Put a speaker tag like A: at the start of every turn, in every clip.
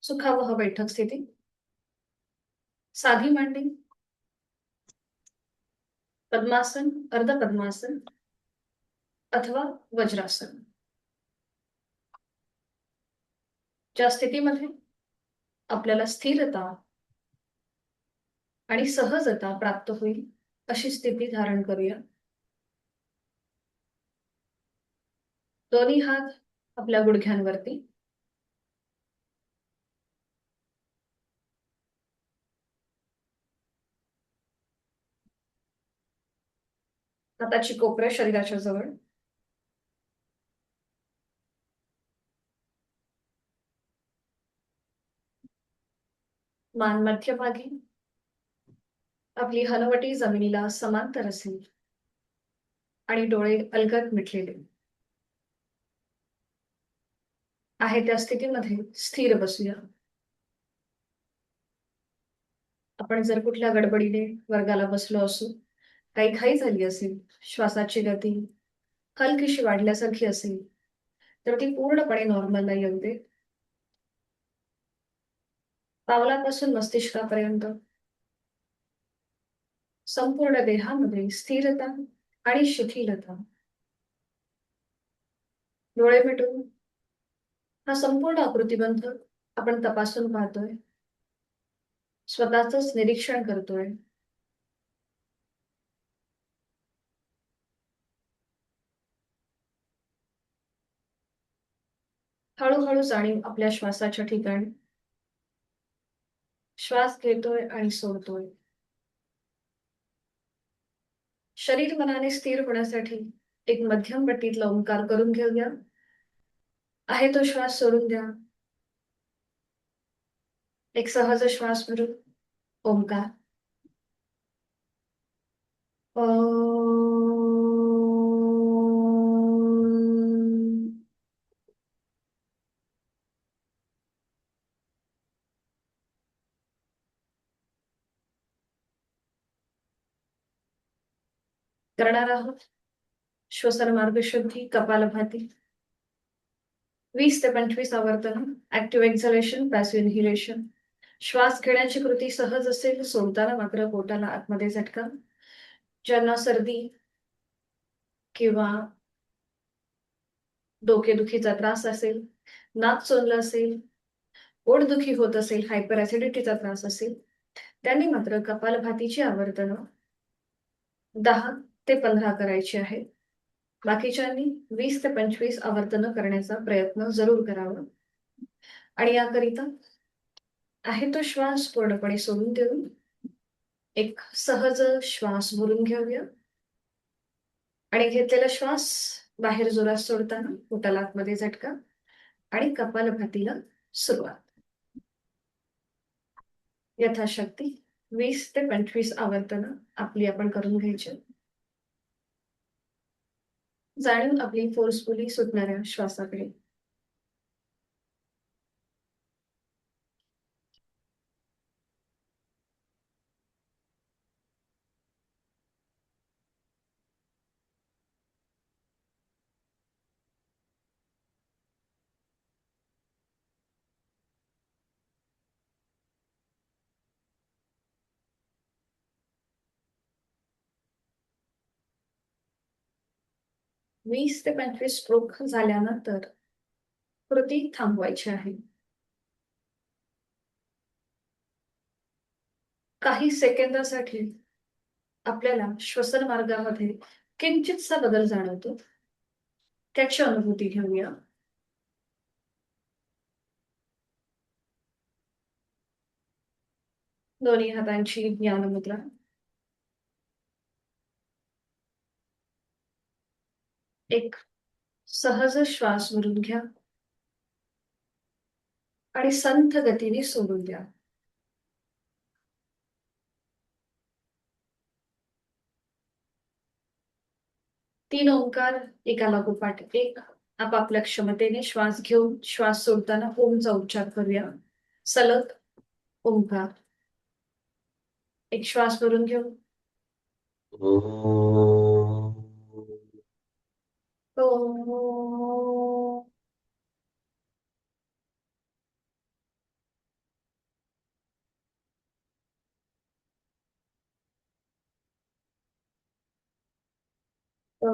A: सुखावह बैठक स्थिती, साधी मांडी, पद्मासन, अर्ध पद्मासन अथवा वज्रासन. ज्या स्थितीमध्ये आपल्याला स्थिरता आणि सहजता प्राप्त होईल अशी स्थिती धारण करूया. दोन्ही हात आपल्या गुडघ्यांवरती. हाताची कोपरे शरीराच्या जवळ. मान मध्यभागी. आपली हनवटी जमिनीला समांतर असेल आणि डोळे अलगद मिटलेले. आहे त्या स्थितीमध्ये स्थिर बसूया. आपण जर कुठल्या गडबडीने वर्गाला बसलो असू, काही घाई झाली असेल, श्वासाची गती हलकीशी वाढल्यासारखी असेल, तर ती पूर्णपणे नॉर्मलला येऊ दे. पावलापासून मस्तिष्कापर्यंत संपूर्ण देहामध्ये स्थिरता आणि शिथिलता. डोळे मिटून हा संपूर्ण आकृतिबंध आपण तपासून पाहतोय. स्वतःच निरीक्षण करतोय. हळूहळू जाणीव आपल्या श्वासाच्या ठिकाणी. श्वास घेतोय आणि सोडतोय. शरीर मनाने स्थिर होण्यासाठी एक मध्यम गतीतला ओंकार करून घेऊया. आहे तो श्वास सोडून द्या. एक सहज श्वास भरून ओंकार. करणार आहोत श्वसन मार्ग शुद्धी कपालभाती. 20 ते 25 आवर्तन. Active exhalation, passive inhalation. श्वास घेण्याची कृती सहज असेल, सोडताना मात्र पोटाला आतमध्ये झटका. ज्यांना सर्दी किंवा डोकेदुखीचा त्रास असेल, नाक चोंदलं असेल, पोटदुखी होत असेल, हायपर ऍसिडिटीचा त्रास असेल, त्यांनी मात्र कपालभातीची आवर्तनं 10 ते 15 करायची आहेत. बाकीच्यांनी 20 ते 25 आवर्तनं करण्याचा प्रयत्न जरूर करावा. आणि याकरिता आहे तो श्वास पूर्णपणे सोडून देऊन एक सहज श्वास भरून घेऊया. आणि घेतलेला श्वास बाहेर जोरात सोडताना पोटाला आतमध्ये झटका आणि कपालभातीला सुरुवात. यथाशक्ती 20 ते 25 आवर्तनं आपली आपण करून घ्यायची. जाणून आपली फोर्सफुली सुटणाऱ्या श्वासाकडे. वीस ते 25 स्ट्रोक झाल्यानंतर कृती थांबवायची आहे. काही सेकंदासाठी आपल्याला श्वसन मार्गामध्ये किंचितसा बदल जाणवतो. त्याची अनुभूती घेऊया. दोन्ही हातांची ज्ञान मुद्रा. एक सहज श्वास भरून घ्या आणि संथ गतीने सोडून द्या. तीन ओंकार एका लागोपाठ एक आपापल्या क्षमतेने श्वास घेऊन श्वास सोडताना ओमचा उच्चार करूया. सलग ओंकार. एक श्वास भरून घेऊ. ओ,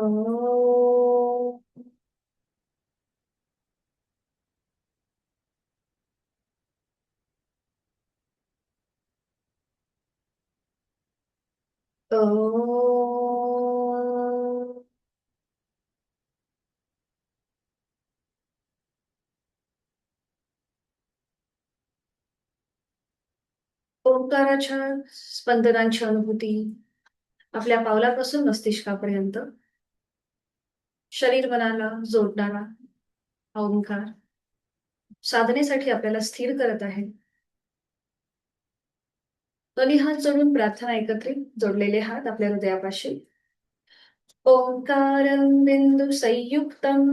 A: ओ, ओंकाराच्या स्पंदनांची अनुभूती आपल्या पावलापासून मस्तिष्कापर्यंत शरीर मनाला जोडणारा हा ओंकार साधनेसाठी आपल्याला स्थिर करत आहे. दोन्ही हात जोडून प्रार्थना एकत्रित जोडलेले हात आपल्या हृदयापाशी. ओंकारं बिंदु संयुक्तं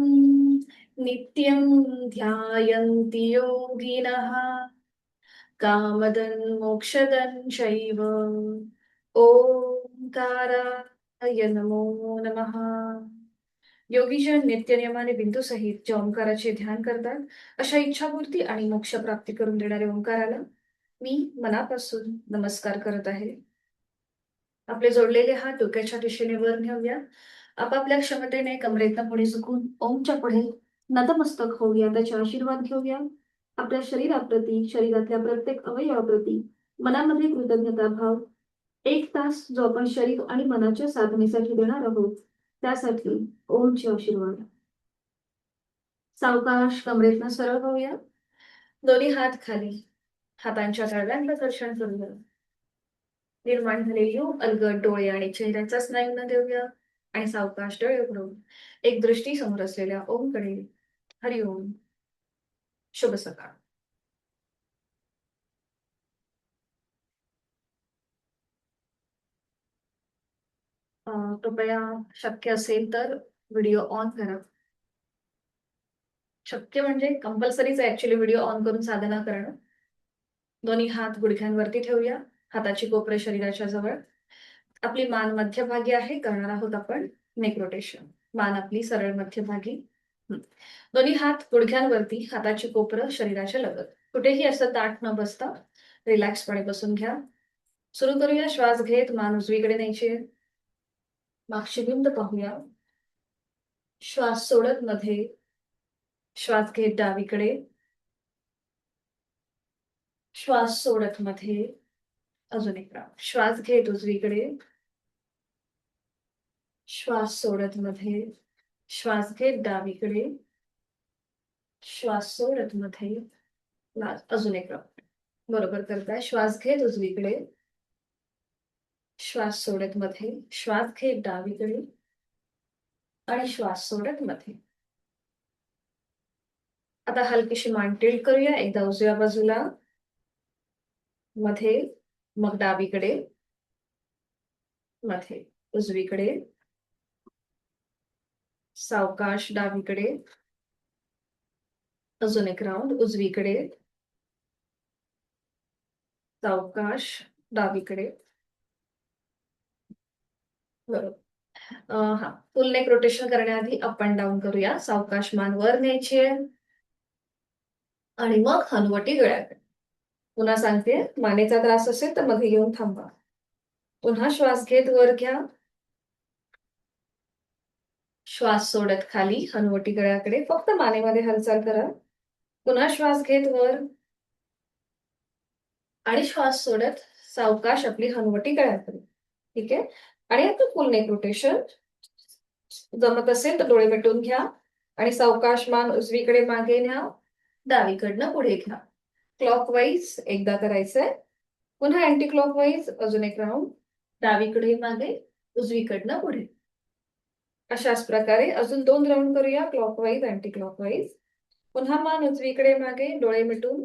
A: नित्यं ध्यायन्ति योगिनः कामदं मोक्षदं चैव. ओंकाराय नमो नमः. योगीजन नित्यनियमाने बिंदूसहित ज्या ओंकाराचे ध्यान करतात, अशा इच्छापूर्ती आणि मोक्षप्राप्ती करून देणाऱ्या ओंकाराला मी मनापासून नमस्कार करत आहे. आपले जोडलेले हात डोक्याच्या दिशेने वर नेऊया. आपापल्या क्षमतेने कमरेतनं पुढे झुकून ओमच्या पुढे नतमस्तक होऊया. त्याचे आशीर्वाद घेऊया. आपल्या शरीराप्रती, शरीरातल्या प्रत्येक अवयवाप्रती मनामध्ये कृतज्ञता भाव 1 तास जो आपण शरीर आणि मनाच्या साधनेसाठी देणार आहोत, त्यासाठी ओमचे आशीर्वाद. सावकाश कमरेतनं सरळ होऊया. दोन्ही हात खाली, हातांच्या तळव्यांना घर्षण करूया. निर्माण झालेली अलगद डोळे आणि चेहऱ्याचा स्नायूंना देऊया आणि सावकाश डोळे उघडून एक दृष्टी समोर असलेल्या ओमकडे. हरिओम. शुभ सकाळ. कृपया शक्य असेल तर व्हिडिओ ऑन करा. शक्य म्हणजे कंपल्सरीच ऍक्च्युली व्हिडिओ ऑन करून साधना करणं. दोन्ही हात गुडघ्यांवरती ठेवूया. हाताची कोपरे शरीराच्या जवळ. आपली मान मध्यभागी आहे. करणार आहोत आपण नेक रोटेशन. मान आपली सरळ मध्यभागी. हं. दोन्ही हात गुडघ्यांवरती, हाताची कोपरं शरीराच्या लगत. कुठेही असं ताठ न बसता रिलॅक्सपणे बसून घ्या. सुरू करूया. श्वास घेत मान उजवीकडे न्यायची आहे. मागची भिंत पाहूया. श्वास सोडत मध्ये, श्वास घेत डावीकडे, श्वास सोडत मध्ये. अजून एक राऊंड. श्वास घेत उजवीकडे, श्वास सोडत मध्ये, श्वास घेत डावीकडे, श्वास सोडत मध्ये. अजून एक राऊंड. बरोबर करताय. श्वास घेत उजवीकडे, श्वास सोडत मध्ये, श्वास घेत डावीकडे आणि श्वास सोडत मध्ये. आता हलकीशी मान टिल्ट करूया. एकदा उजव्या बाजूला, मध्ये, मग डावीकडे, मध्ये, उजवीकडे, सावकाश डावीकडे. अजून एक राऊंड. उजवीकडे, सावकाश डावीकडे. बरोबर. हा, फुल नेक रोटेशन करण्याआधी अप अँड डाऊन करूया. सावकाश मान वर न्यायची आहे आणि मग हनुवटी गळ्याकडे. पुन्हा सांगते, मानेचा त्रास असेल तर मध्ये येऊन थांबा. पुन्हा श्वास घेत वर घ्या. श्वास सोडत खाली, हनुवटी गळ्याकडे. फक्त मानेमध्ये हालचाल करा. पुन्हा श्वास घेत वर आणि श्वास सोडत सावकाश आपली हनुवटी गळ्याकडे. ठीक आहे. आणि आता फुल नेक रोटेशन. जमत असेल तर डोळे मिटून घ्या आणि सावकाश मान उजवीकडे मागे न्या. डावीकडनं पुढे घ्या. क्लॉकवाईज एकदा करायचंय. पुन्हा अँटी क्लॉकवाईज अजून एक राऊंड. डावीकडे मागे, उजवीकडनं पुढे. अशाच प्रकारे अजून 2 राऊंड करूया. Clockwise, anti clockwise. पुन्हा मान उजवीकडे मागे, डोळे मिटून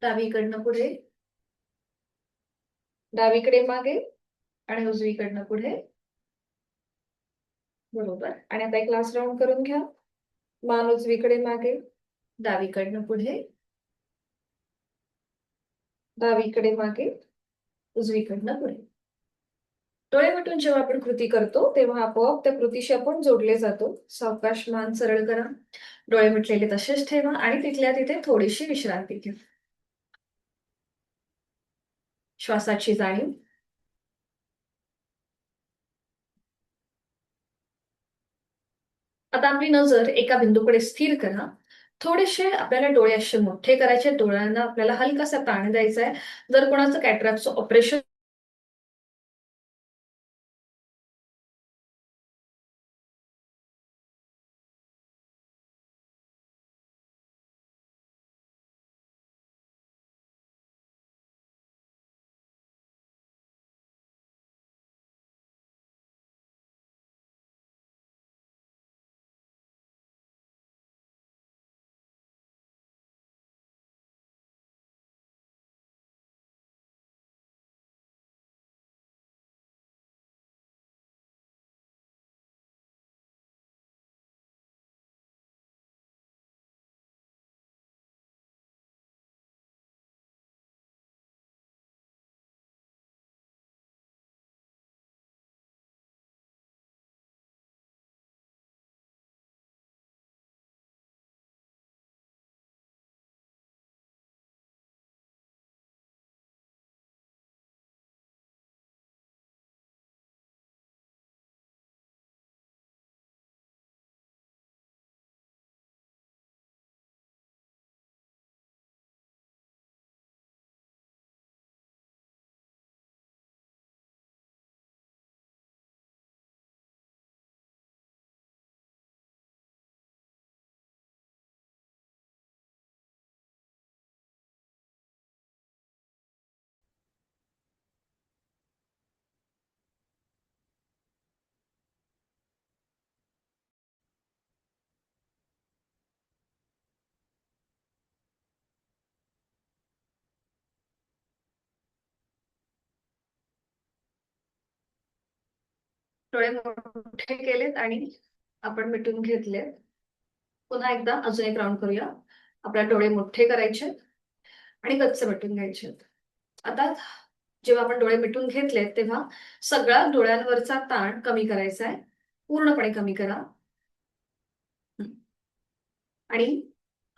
A: डावीकडनं पुढे, डावीकडे मागे आणि उजवीकडनं पुढे. बरोबर. आणि आता एक लास्ट राऊंड करून घ्या. मान उजवीकडे मागे, डावीकडनं पुढे, डावीकडे मागे, उजवीकडनं पुढे. डोळे मिटून जेव्हा आपण कृती करतो तेव्हा आपोआप त्या कृतीशी आपण जोडले जातो. सावकाश मान सरळ करा. डोळे मिटलेले तसेच ठेवा आणि तिथल्या तिथे थोडीशी विश्रांती घ्या. श्वासाची जाणीव. आता आपली नजर एका बिंदूकडे स्थिर करा. थोडेसे आपल्याला डोळे असे मोठे करायचे, डोळ्यांना आपल्याला हलकासा ताण द्यायचा आहे. जर कोणाचं कॅटरॅक्टचं ऑपरेशन डोळे मोठे केलेत आणि आपण मिटून घेतले. पुन्हा एकदा अजून एक राऊंड करूया. आपल्याला डोळे मोठे करायचे आणि गच्च मिटून घ्यायचे. आता जेव्हा आपण डोळे मिटून घेतले तेव्हा सगळा डोळ्यांवरचा ताण कमी करायचा आहे. पूर्णपणे कमी करा. आणि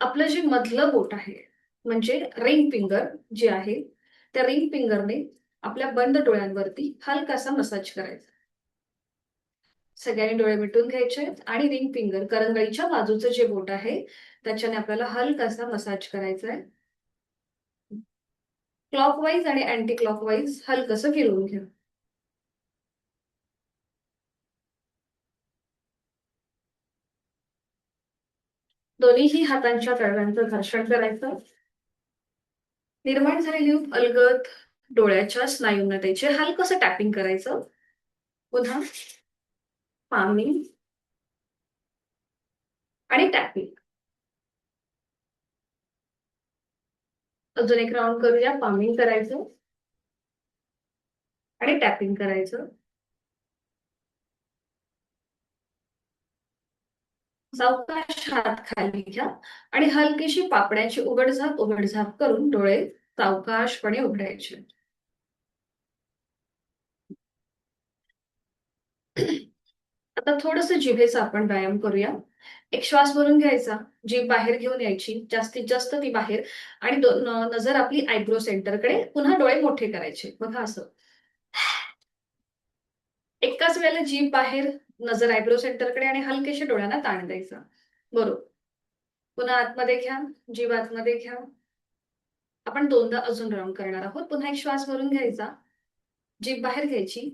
A: आपलं जे मधलं बोट आहे म्हणजे रिंग फिंगर जे आहे त्या रिंग फिंगरने आपल्या बंद डोळ्यांवरती हलकासा मसाज करायचा. सगळ्यांनी डोळे मिटून घ्यायचे आणि रिंग फिंगर करंगळीच्या बाजूचं जे बोट आहे त्याच्याने आपल्याला हलकासा मसाज करायचा आहे. क्लॉकवाईज आणि अँटी क्लॉकवाईज हलकसं फिरवून घ्या. दोन्हीही हातांच्या तळव्यांचं घर्षण करायचं. निर्माण झालेली अलगद डोळ्याच्या स्नायूंना त्याचे हलकसं टॅपिंग करायचं. पुन्हा पामिंग आणि टॅपिंग. अजून एक राऊंड करूया. पामिंग करायचं आणि टॅपिंग करायचं. सावकाश हात खाली घ्या आणि हलकीशी पापड्याची उघडझाप करून डोळे सावकाशपणे उघडायचे. आता थोडस जिभेचा आपण व्यायाम करूया. एक श्वास भरून घ्यायचा, जीभ बाहेर घेऊन यायची जास्तीत जास्त ती बाहेर आणि नजर आपली आयब्रो सेंटरकडे. पुन्हा डोळे मोठे करायचे. बघा असं एकाच वेळेला जीभ बाहेर, नजर आयब्रो सेंटरकडे आणि हलकेशा डोळ्यांना ताण द्यायचा. बरोबर. पुन्हा आतमध्ये घ्या, जीभ आतमध्ये घ्या. आपण दोनदा अजून राऊंड करणार आहोत. पुन्हा एक श्वास भरून घ्यायचा, जीभ बाहेर घ्यायची,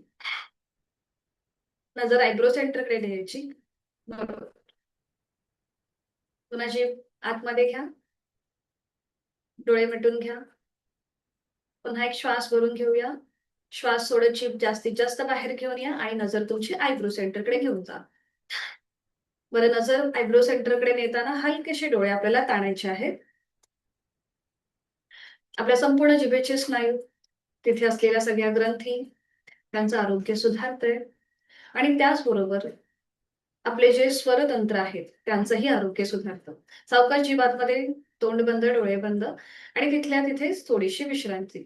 A: नजर आयब्रो सेंटरकडे द्यायची. बरोबर. पुन्हा जीभ आतमध्ये घ्या, डोळे मिटून घ्या. पुन्हा एक श्वास भरून घेऊया. श्वास सोडत जीभ जास्तीत जास्त बाहेर घेऊन या आणि नजर तुमची आयब्रो सेंटरकडे घेऊन जा. बरं, नजर आयब्रो सेंटरकडे नेताना हलकेसे डोळे आपल्याला ताणायचे आहेत. आपल्या संपूर्ण जिभेचे स्नायू, तिथे असलेल्या सगळ्या ग्रंथी, त्यांचं आरोग्य सुधारतंय आणि त्याचबरोबर आपले जे स्वरतंत्र आहेत त्यांचंही आरोग्य सुधारतं. सावकाश जीभ आतमध्ये, तोंड बंद, डोळे बंद आणि तिथल्या तिथेच थोडीशी विश्रांती.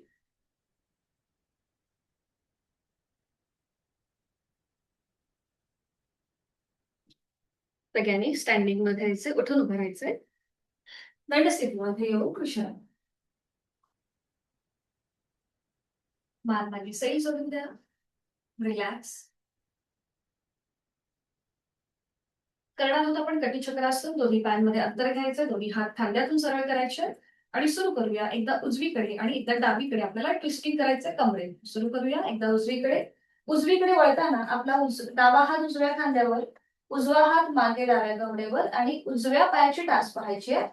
A: सगळ्यांनी स्टँडिंग मध्ये यायचे, उठून उभं राहायचंय. दंडस्थितीमध्ये येऊ. कृष्ण मान मागे सैल सोडून द्या. रिलॅक्स. करणार आहोत आपण कटिचक्रासन. दोन्ही पायांमध्ये अंतर घ्यायचं, दोन्ही हात खांद्यातून सरळ करायचे आणि सुरू करूया. एकदा उजवीकडे आणि एकदा डावीकडे आपल्याला ट्विस्टिंग करायचंय कमरेत. सुरू करूया. एकदा उजवीकडे. उजवीकडे वळताना आपला डावा हात उजव्या खांद्यावर, उजवा हात मागे डाव्या कमरेवर आणि उजव्या पायाची टाच पाहायची आहे.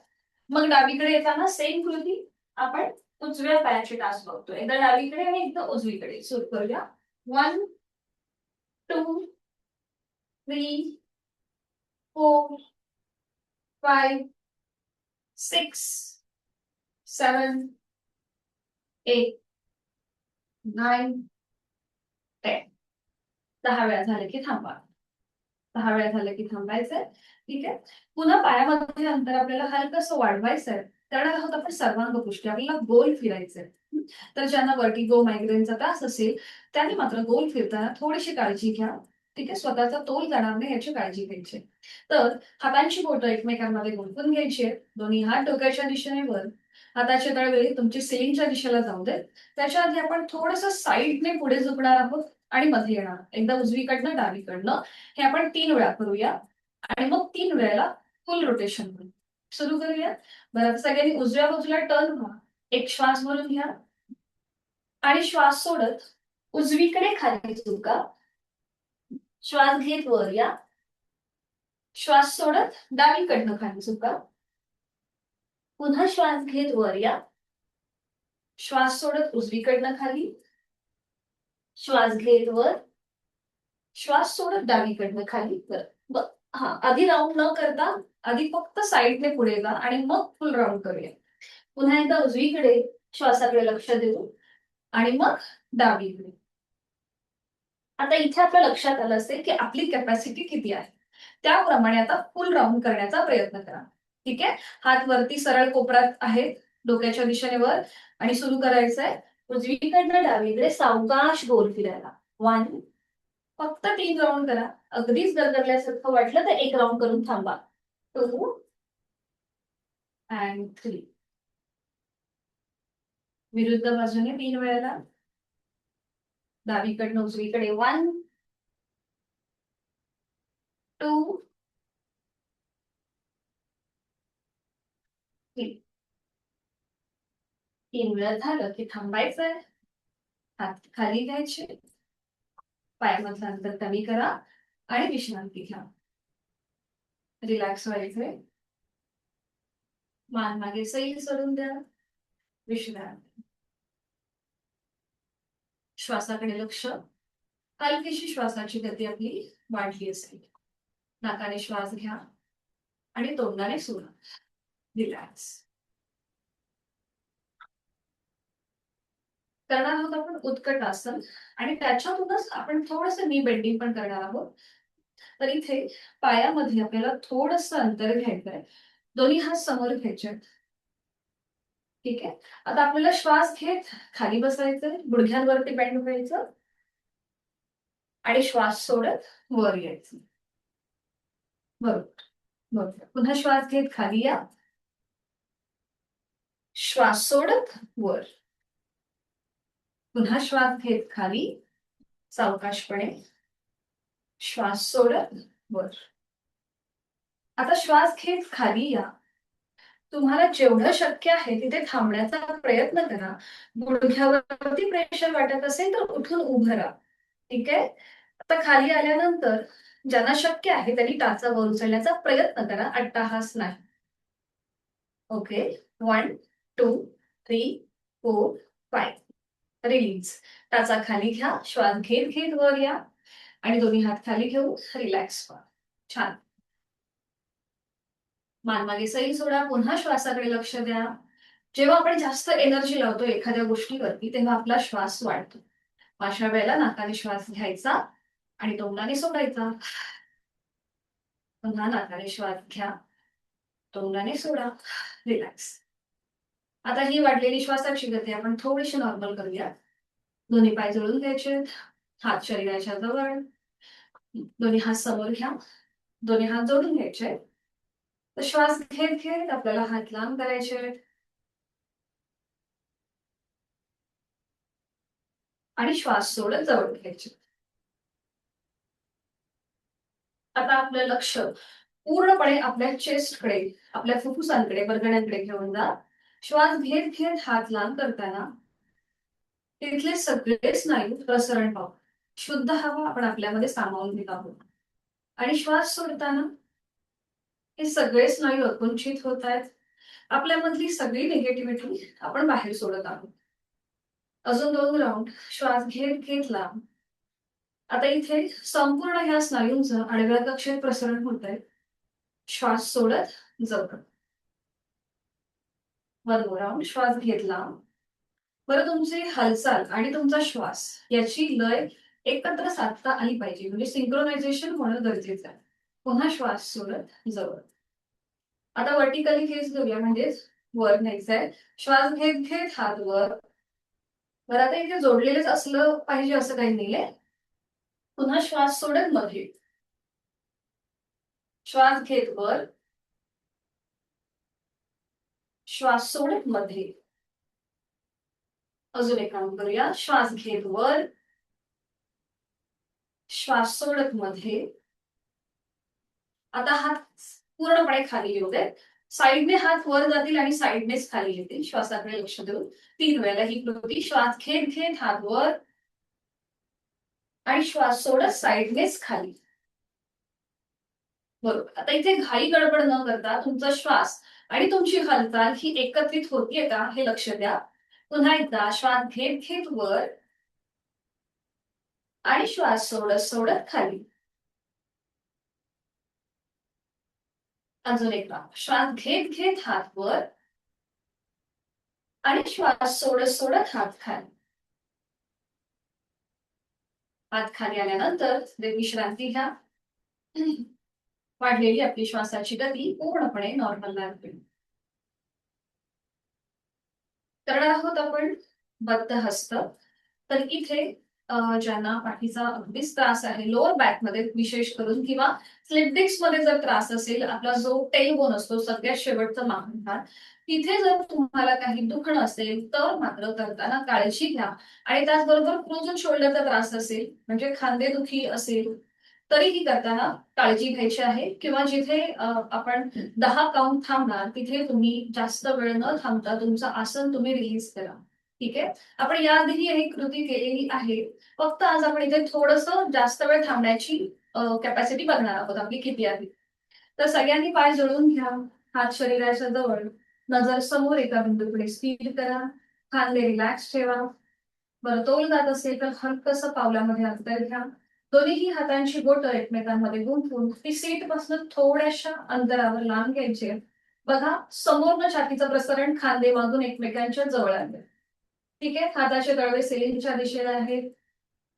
A: मग डावीकडे येताना सेम कृती आपण उजव्या पायाची टाच बघतो. एकदा डावीकडे आणि एकदा उजवीकडे. सुरू करूया. 1 2 3 4 5 6 7 8 9 10. 10 वेळा झाले की थांबा. 10 वेळा झालं की थांबायचंय. ठीक आहे. पुन्हा पायामध्ये अंतर आपल्याला हलकंसं वाढवायचंय. करणार आहोत आपण सर्वांग पुष्टी. आपल्याला गोल फिरायचंय. तर ज्यांना वर्टिगो, मायग्रेनचा त्रास असेल त्यांनी मात्र गोल फिरताना थोडीशी काळजी घ्या. ठीक आहे. स्वतःचा तोल जाणार नाही याची काळजी घ्यायची. तर हातांची बोटं एकमेकांमध्ये गुंफून घ्यायची आहेत. दोन्ही हात डोक्याच्या दिशेने वर. हाताचे तळवे तुमची सिलिंगच्या दिशेला जाऊ देत. त्याच्या आधी आपण थोडंसं साईडने पुढे झुकणार आहोत आणि मध्ये येणार. एकदा उजवीकडनं डावीकडनं हे आपण 3 वेळा करूया आणि मग 3 वेळेला फुल रोटेशन करू. सुरू करूया. बरं, सगळ्यांनी उजव्या बाजूला टर्न व्हा. एक श्वास भरून घ्या आणि श्वास सोडत उजवीकडे खाली झुका. श्वास घेत वर या. श्वास सोडत डावीकडनं खाली झुका. पुन्हा श्वास घेत वर या. श्वास सोडत उजवीकडनं खाली. श्वास घेत वर. श्वास सोडत डावीकडनं खाली. हा, आधी राऊंड न करता आधी फक्त साईडने पुढे जा आणि मग फुल राऊंड करूया. पुन्हा एकदा उजवीकडे श्वासाकडे लक्ष देऊ आणि मग डावीकडे. आता इथे आपल्या लक्षात आलं असेल की आपली कॅपॅसिटी किती आहे. त्याप्रमाणे आता फुल राऊंड करण्याचा प्रयत्न करा. ठीक आहे. हात वरती सरळ कोपऱ्यात आहेत, डोक्याच्या दिशेने वर आणि सुरू करायचंय. उजवीकडनं डावीकडे सावकाश गोल फिरायला. 1 फक्त 3 राऊंड करा. अगदीच गरगरल्यासारखं वाटलं तर 1 राऊंड करून थांबा. 2 and 3. विरुद्ध बाजूने 3 वेळेला. डावीकडनं उजवीकडे. 1 2 3. 3 वेळा झालं की थांबायचंय. हात खाली घ्यायचे. पायामधलं अंतर कमी करा आणि विश्रांती घ्या. रिलॅक्स व्हायचंय. मान मागे सैल सोडून द्या. विश्रांती. श्वासाकडे लक्ष. हलकीशी श्वासाची गती आपली वाढली असेल. नाकाने श्वास घ्या आणि तोंडाने सोडा. रिलॅक्स. करणार आहोत आपण उत्कट आसन आणि त्याच्यातूनच आपण थोडस नी बेंडिंग पण करणार आहोत. तर इथे पायामध्ये आपल्याला थोडस अंतर घ्यायचंय. दोन्ही हात समोर घ्यायचे. ठीक आहे. आता आपल्याला श्वास घेत खाली बसायचंय. गुडघ्यांवरती बेंड व्हायचं आणि श्वास सोडत वर यायचं. बरोबर. बरोबर. पुन्हा श्वास घेत खाली या. श्वास सोडत वर. पुन्हा श्वास घेत खाली सावकाशपणे. श्वास सोडत वर. आता श्वास घेत खाली या. तुम्हाला जेवढं शक्य आहे तिथे थांबण्याचा प्रयत्न करा. गुडघ्यावरती प्रेशर वाटत असेल तर उठून उभं राहा. ठीक आहे. आता खाली आल्यानंतर ज्यांना शक्य आहे त्यांनी टाचा वर उचलण्याचा प्रयत्न करा. अट्टाहास नाही. ओके. 1 2 3 4 5. रिलीज. टाचा खाली घ्या. श्वास घेत घेत वर या आणि दोन्ही हात खाली घेऊन रिलॅक्स व्हा. छान. मान मागे सैल सोडा. पुन्हा श्वासाकडे लक्ष द्या. जेव्हा आपण जास्त एनर्जी लावतो एखाद्या गोष्टीवरती तेव्हा आपला श्वास वाढतो. अशा वेळेला नाकाने श्वास घ्यायचा आणि तोंडाने सोडायचा. पुन्हा नाकाने श्वास घ्या. तोंडाने सोडा. रिलॅक्स. आता ही वाढलेली श्वासाची गती आपण थोडीशी नॉर्मल करूया. दोन्ही पाय जोडून घ्यायचे. हात शरीराच्या जवळ. दोन्ही हात समोर घ्या. दोन्ही हात जोडून घ्यायचे. तर श्वास घेत घेत आपल्याला हात लांब करायचे आणि श्वास सोडत जवळ घ्यायचे. आता आपलं लक्ष पूर्णपणे आपल्या चेस्टकडे, आपल्या फुफ्फुसांकडे, बरगड्यांकडे घेऊन जा. श्वास घेत घेत हात लांब करताना तिथले सगळे स्नायू प्रसरण पाहू. शुद्ध हवा आपण आपल्यामध्ये सामावून घेत आहोत. आणि श्वास सोडताना हे सगळे स्नायू आकुंचित होत आहेत. आपल्यामधली सगळी निगेटिव्हिटी आपण बाहेर सोडत आहोत. अजून 2 राऊंड श्वास घेत घेत लांब. आता इथे संपूर्ण ह्या स्नायूंचं आडव्या कक्षेत प्रसरण होत आहे. श्वास सोडत जवळ. 1 राऊंड श्वास घेतला. बरं, तुमची हालचाल आणि तुमचा श्वास याची लय एकत्र साधता आली पाहिजे, म्हणजे सिंक्रोनायझेशन होणं गरजेचं आहे. पुन्हा श्वास सोडत जवळ. आता वर्टिकली केस घेऊया, म्हणजेच वर न्यायचं आहे. श्वास घेत घेत हात वर. बरं, आता इथे जोडलेलेच असलं पाहिजे असं काही नाहीये. पुन्हा श्वास सोडत मध्ये. श्वास घेत वर. श्वास सोडत मध्ये. अजून एक काम करूया. श्वास घेत वर. श्वास सोडत मध्ये. आता हात पूर्णपणे खाली येऊ दे. साईडने हात वर जातील आणि साईडनेच खाली येतील. श्वासाकडे लक्ष देऊन 3 वेळेला ही कृती. श्वास घेत घेत हात वर आणि श्वास सोडत साईडनेच खाली. बरोबर. आता इथे घाई गडबड न करता तुमचा श्वास आणि तुमची हालचाल ही एकत्रित होतीये का हे लक्ष द्या. पुन्हा एकदा श्वास घेत घेत वर आणि श्वास सोडत सोडत खाली. अजून एकदा श्वास घेत घेत हात वर आणि श्वास सोडत सोडत हात खाली. हात खाली आल्यानंतर विश्रांती घ्या. वाढलेली आपली श्वासाची गती पूर्णपणे नॉर्मल राहते. करणार आहोत आपण बद्ध हस्त. तर इथे ज्यांना पाठीचा अगदीच त्रास आहे, लोअर बॅक मध्ये विशेष करून, किंवा स्लिप डिस्क मध्ये जर त्रास असेल, आपला जो टेल बोन असतो सगळ्यात शेवटचा मागून भाग, तिथे जर तुम्हाला काही दुखणं असेल तर मात्र करताना काळजी घ्या. आणि त्याचबरोबर फ्रोझन शोल्डरचा त्रास असेल, म्हणजे खांदेदुखी असेल, तरीही करताना काळजी घ्यायची आहे. किंवा जिथे आपण 10 काउंट थांबणार तिथे तुम्ही जास्त वेळ न थांबता तुमचं आसन तुम्ही रिलीज करा. ठीक आहे. आपण याआधीही एक कृती केलेली आहे. फक्त आज आपण इथे थोडस जास्त वेळ थांबण्याची कॅपॅसिटी बघणार आहोत आपली किती आहे. तर सगळ्यांनी पाय जोडून घ्या. हात शरीराच्या जवळ. नजर समोर एका बिंदूकडे स्थिर करा. खांदे रिलॅक्स ठेवा. बरं, तोल जात असेल तर हलकसं पावलामध्ये अंतर घ्या. दोन्ही हातांची बोटं एकमेकांमध्ये गुंफून ती सीट पासून थोड्याशा अंतरावर लांब घ्यायचे. बघा, समोरनं छातीचं प्रसरण, खांदे मागून एकमेकांच्या जवळ आले. ठीक आहे. हाताचे तळवे सिलिंगच्या दिशेला आहेत.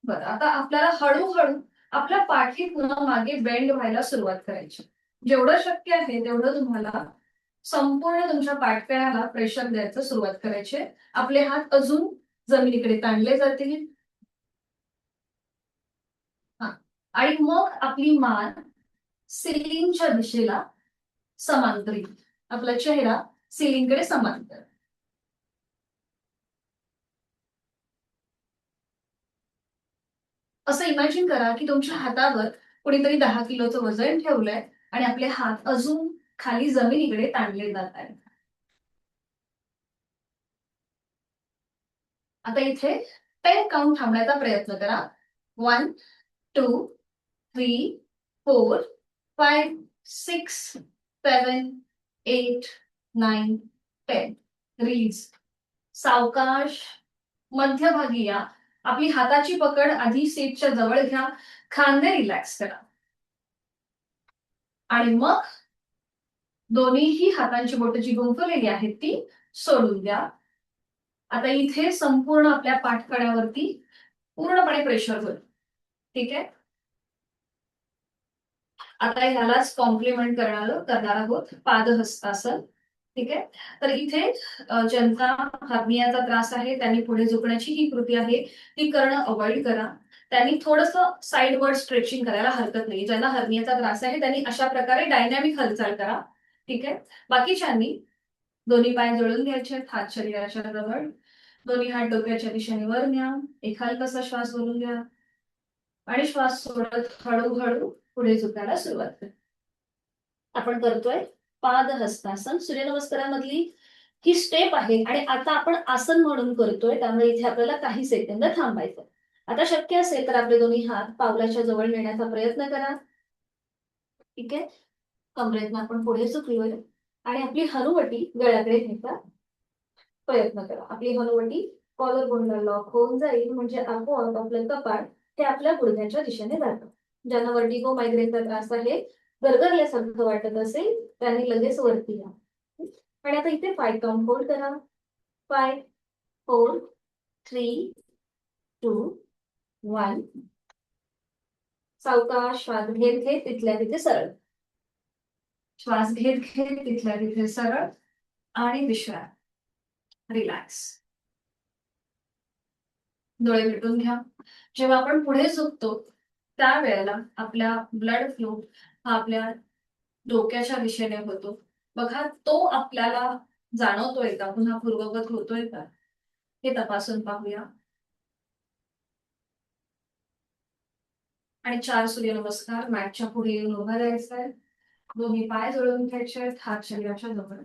A: बरं, आता आपल्याला हळूहळू आपल्या पाठी पुन्हा मागे बेंड व्हायला सुरुवात करायची. जेवढं शक्य आहे तेवढं तुम्हाला संपूर्ण तुमच्या पाठकळ्याला प्रेशर द्यायचं सुरुवात करायची. आपले हात अजून जमिनीकडे ताणले जातील. आणि मग आपली मान सिलिंगच्या दिशेला समांतर येईल. आपला चेहरा सिलिंगकडे समांतर. असं इमॅजिन करा की तुमच्या हातावर कुणीतरी 10 किलोचं वजन ठेवलंय आणि आपले हात अजून खाली जमिनीकडे ताणले जात आहेत. आता इथे 10 काउंट थांबण्याचा प्रयत्न करा. 1 2 3 4 5 6 7 8 9 10. रिलीज. सावकाश मध्यभागी या. आपली हाताची पकड आधी सीटच्या जवळ घ्या. खांदे रिलॅक्स करा. आणि मग दोन्हीही हातांची बोटं जी गुंफलेली आहेत ती सोडून द्या. आता इथे संपूर्ण आपल्या पाठकड्यावरती पूर्णपणे प्रेशर होईल. ठीक आहे. आता ह्यालाच कॉम्प्लिमेंट करणार आहोत पादहस्तासन. ठीक आहे. तर इथे ज्यांचा हर्नियाचा त्रास आहे त्यांनी पुढे झुकण्याची ही कृती आहे ती करणं अवॉइड करा. त्यांनी थोडंसं साईडवर्ड स्ट्रेचिंग करायला हरकत नाही. ज्यांना हर्नियाचा त्रास आहे त्यांनी अशा प्रकारे डायनॅमिक हालचाल करा. ठीक आहे. बाकीच्यांनी दोन्ही पाय जोडून घ्यायचे. हात शरीराच्या जवळ. दोन्ही हात डोक्याच्या दिशेने वर न्या. एक हलकासा श्वास भरून घ्या आणि श्वास सोडत हळूहळू पुढे झुकायला सुरुवात करा. आपण करतोय पादहस्तासन. सूर्यनमस्कारामधली ही स्टेप आहे आणि आता आपण आसन म्हणून करतोय, त्यामुळे इथे आपल्याला काही सेकंद थांबायचं. आता शक्य असेल तर आपले दोन्ही हात पावलाच्या जवळ नेण्याचा प्रयत्न करा. ठीक आहे. कमरेतनं आपण पुढे झुकलोय आणि आपली हनुवटी गळ्याकडे न्यायचा प्रयत्न करा. आपली हनुवटी कॉलर बोनला लॉक होऊन जाईल, म्हणजे आपोआप आपलं कपाळ हे आपल्या गुडघ्याच्या दिशेने जातं. ज्यांना वर्टिगो मायग्रेनचा त्रास आहे, गरगरल्यासारखं वाटत असेल, त्यांनी लगेच वरती या. आणि आता इथे 5 काउंट होल्ड करा. 5 4 3 2 1. सावकाश श्वास घेत घेत तिथल्या तिथे सरळ. श्वास घेत घेत तिथल्या तिथे सरळ आणि विश्राम. रिलॅक्स. डोळे मिटून घ्या. जेव्हा आपण पुढे झुकतो त्यावेळेला आपला ब्लड फ्लो हा आपल्या डोक्याच्या दिशेने होतो. बघा, तो आपल्याला जाणवतोय का, पुन्हा पूर्ववत होतोय का, हे तपासून पाहूया. आणि 4 सूर्यनमस्कार मॅटच्या पुढे येऊन उभा राहायचंय. दोन्ही पाय जोडून घ्यायचे आहेत, हात शरीराच्या जवळ.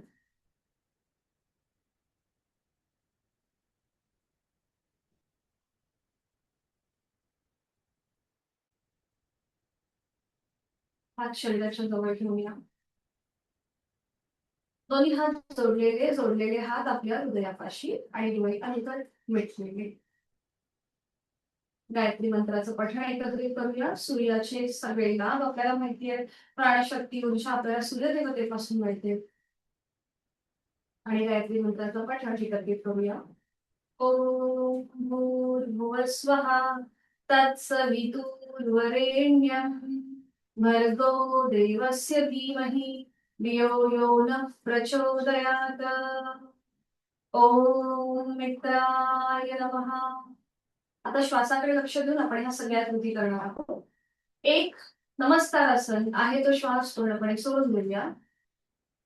A: हात शरीराच्या जवळ घेऊया. दोन्ही हात जोडलेले जोडलेले हात आपल्या हृदयापाशी आणि डोळे अंतर मिटलेले. गायत्री मंत्राचं पठण एकत्रित करूया. सूर्याचे सगळे लाभ आपल्याला माहिती आहे. प्राणशक्ती ऊर्जा आपल्याला सूर्यदेवतेपासून मिळते. आणि गायत्री मंत्राचं पठण एकत्रित करूया. ओम भूर्भुवस्वः तत्सवितुर्वरेण्यं भर्गो देवस्य धीमहि धियो यो नः प्रचोदयात्. ओम मित्राय नमः. आता श्वासाकडे लक्ष देऊन आपण ह्या सगळ्या कृती करणार आहोत. एक नमस्कारासन आहे तो श्वास पूर्णपणे सोडून देऊया.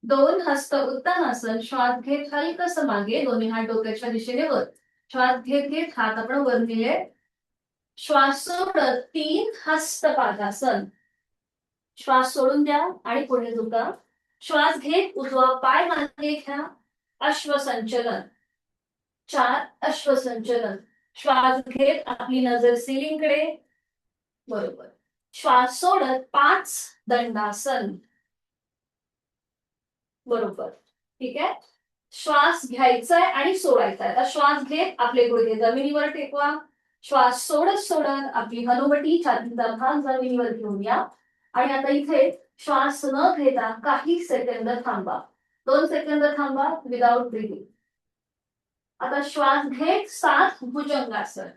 A: 2 हस्त उत्तानासन. श्वास घेत हलकस मागे, दोन्ही हात डोक्याच्या दिशेने वर. श्वास घेत घेत हात आपण वर नेले. श्वास सोडत 3 हस्तपादासन. श्वास सोडून द्या आणि पुढे झुका. श्वास घेत उजवा पाय मागे घ्या. अश्वसंचलन. 4 अश्वसंचलन. श्वास घेत आपली नजर सिलिंगकडे. बरोबर. श्वास सोडत 5 दंडासन. बरोबर. ठीक आहे. श्वास घ्यायचा आहे आणि सोडायचा आहे. आता श्वास घेत आपले गुडघे जमिनीवर टेकवा. श्वास सोडत सोडत आपली हनुवटी छातीचा भाग जमिनीवर घेऊया. आणि आता इथे श्वास न घेता काही सेकंद थांबा. 2 सेकंद थांबा विदाउट ब्रीथिंग. आता श्वास घेत 7 भुजंगासन.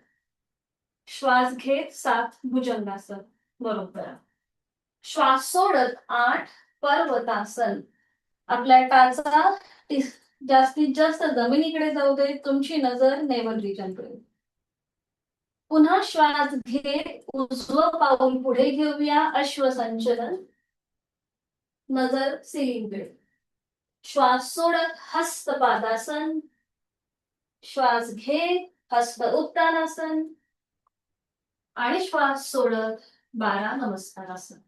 A: श्वास घेत 7 भुजंगासन. बरोबर. श्वास सोडत 8 पर्वतासन. आपल्या टाचा जास्तीत जास्त जमिनीकडे जाऊ दे. तुमची नजर नेवल रिजनकडे. पुन्हा श्वास घेत उजवं पाऊल पुढे घेऊया. अश्वसंचलन. नजर सिलिंगकडे. श्वास सोडत हस्तपादासन. श्वास घेत हस्त उत्तानासन. आणि श्वास सोडत 12 नमस्कारासन.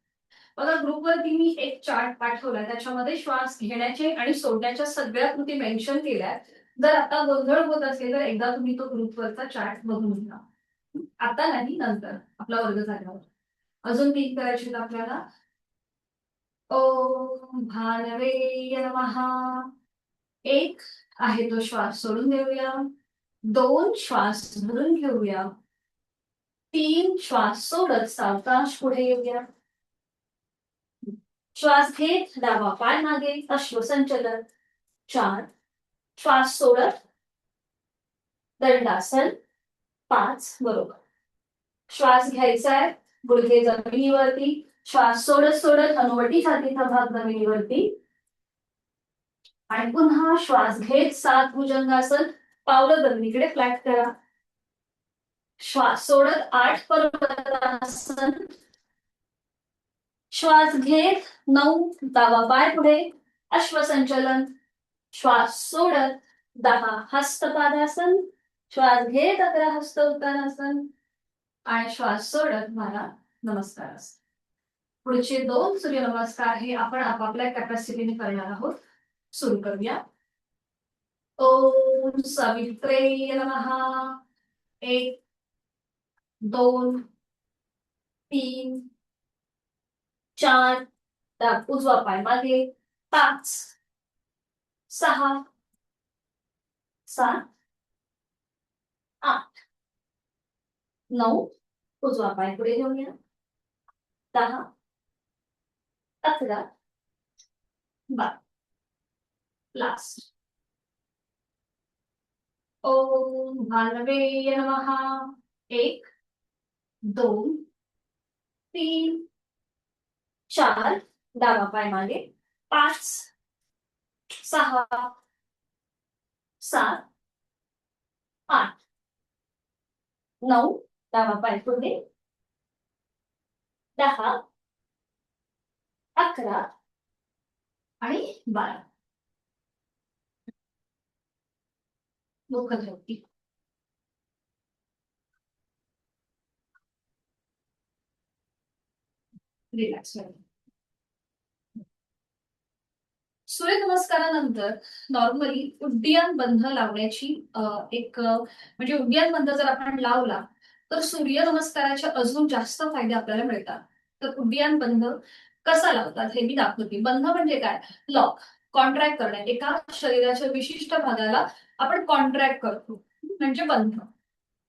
A: बघा, ग्रुपवरती मी एक चार्ट पाठवलाय, त्याच्यामध्ये श्वास घेण्याचे आणि सोडण्याच्या सगळ्या कृती मेन्शन केल्या. जर आता गोंधळ होत असेल तर एकदा तुम्ही तो ग्रुपवरचा चार्ट बघून घ्या. आता नाही, नंतर आपला वर्ग झाल्यावर. अजून 3 करायचे आपल्याला. ओम भानवे नमः. 1 आहे तो श्वास सोडून देऊया. 2 श्वास भरून घेऊया. 3 श्वास सोडत सावकाश पुढे येऊया. श्वास घेत डावा पाय मागे. अश्वसंचलन. 4 श्वास सोडत दंडासन. 5. बरोबर. श्वास घ्यायचा आहे, गुडघे जमिनीवरती. श्वास सोडत सोडत हनुवटी छातीचा भाग जमिनीवरती. आणि पुन्हा श्वास घेत 7 भुजंगासन. पावलं जमिनीकडे फ्लॅट करा. श्वास सोडत 8 पर्वतासन. श्वास घेत 9 डावा पाय पुढे. अश्वसंचलन. श्वास सोडत 10 हस्तपादासन. श्वास घेत 11 हस्त उत्तानासन. आणि श्वास सोडत 12 नमस्कारासन. पुढचे 2 सूर्यनमस्कार हे आपण आपापल्या कॅपॅसिटीने करणार आहोत. सुरू करूया. ओम सवित्रे नमः. 1, 2, 3, 4. उजवा पाय मागे. 5, 6, 7, 8, 9. उजवा पाय पुढे घेऊया. 10, 11, 12. लास्ट. ओम भार्गवे नमः. 1, 2, 3, 4. डावा पाय मागे. 5, 6, 7, 8, 9. डावा पाय पुढे. 10, 11 आणि 12. मुखधोती. रिलॅक्स. सूर्यनमस्कारानंतर नॉर्मली उड्डियन बंध लावण्याची म्हणजे उड्डियन बंध जर आपण लावला तर सूर्यनमस्काराचे अजून जास्त फायदे आपल्याला मिळतात. तर उड्डियन बंध कसा लावतात हे मी दाखवते. बंध म्हणजे काय? लॉक, कॉन्ट्रॅक्ट करणे. एका शरीराच्या विशिष्ट भागाला आपण कॉन्ट्रॅक्ट करतो म्हणजे बंध.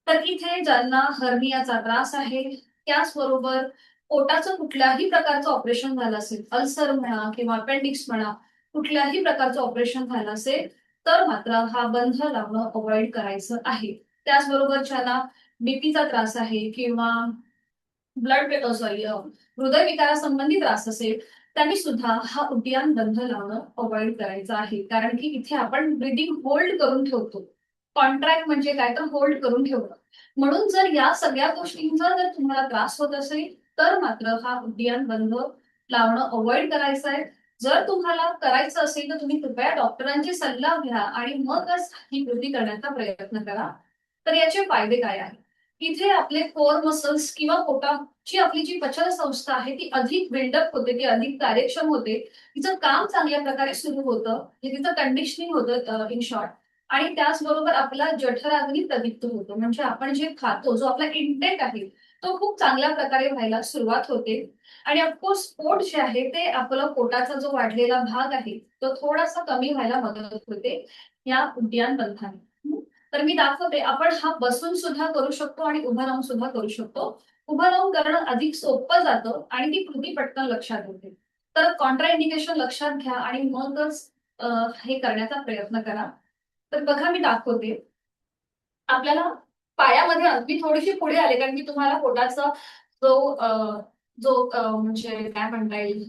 A: तर इथे ज्यांना हर्नियाचा त्रास आहे, त्याचबरोबर पोटाचं कुठल्याही प्रकारचं ऑपरेशन झालं असेल, अल्सर म्हणा किंवा अपेंडिक्स म्हणा, कुठल्याही प्रकारचं ऑपरेशन झालं असेल तर मात्र हा बंध लावणं अवॉइड करायचं आहे. त्याचबरोबर ज्यांना बीपीचा त्रास आहे किंवा हृदयविकारासंबंधी त्रास असेल त्यांनी सुद्धा हा उड्डियन बंध लावणं अवॉइड करायचं आहे. कारण की इथे आपण ब्रीदिंग होल्ड करून ठेवतो. कॉन्ट्रॅक्ट म्हणजे काय तर होल्ड करून ठेवणं. म्हणून जर या सगळ्या गोष्टींचा जर तुम्हाला त्रास होत असेल तर मात्र हा उड्डियन बंध लावणं अवॉइड करायचं आहे. जर तुम्हाला करायचं असेल तर तुम्ही कृपया डॉक्टरांची सल्ला घ्या आणि मगच ही कृती करण्याचा प्रयत्न करा. तर याचे फायदे काय आहेत? इथे आपले कोर मसल्स किंवा पोटाची आपली जी पचन संस्था आहे ती अधिक बिल्डअप होते, ती अधिक कार्यक्षम होते. तिचं काम चांगल्या प्रकारे सुरू होतं, तिचं कंडिशनिंग होतं इन शॉर्ट. आणि त्याचबरोबर आपला जठराग्नी प्रदीप्त होतो. म्हणजे आपण जे खातो, जो आपला इंटेक आहे तो खूप चांगल्या प्रकारे व्हायला सुरुवात होते. आणि ऑफकोर्स पोट जे आहे ते आपलं पोटाचा जो वाढलेला भाग आहे तो थोडासा कमी व्हायला मदत होते या उड्डियन बंधाने. तर मी दाखवते. आपण हा बसून सुद्धा करू शकतो आणि उभं राहून सुद्धा करू शकतो. उभं राहून करणं अधिक सोपं जातं आणि ती कृती पटकन लक्षात येते. तर कॉन्ट्राइंडिकेशन लक्षात घ्या आणि मगच हे करण्याचा प्रयत्न करा. तर बघा मी दाखवते. आपल्याला पायामध्ये मी थोडीशी पुढे आले कारण की तुम्हाला पोटाचा जो म्हणजे काय म्हणता येईल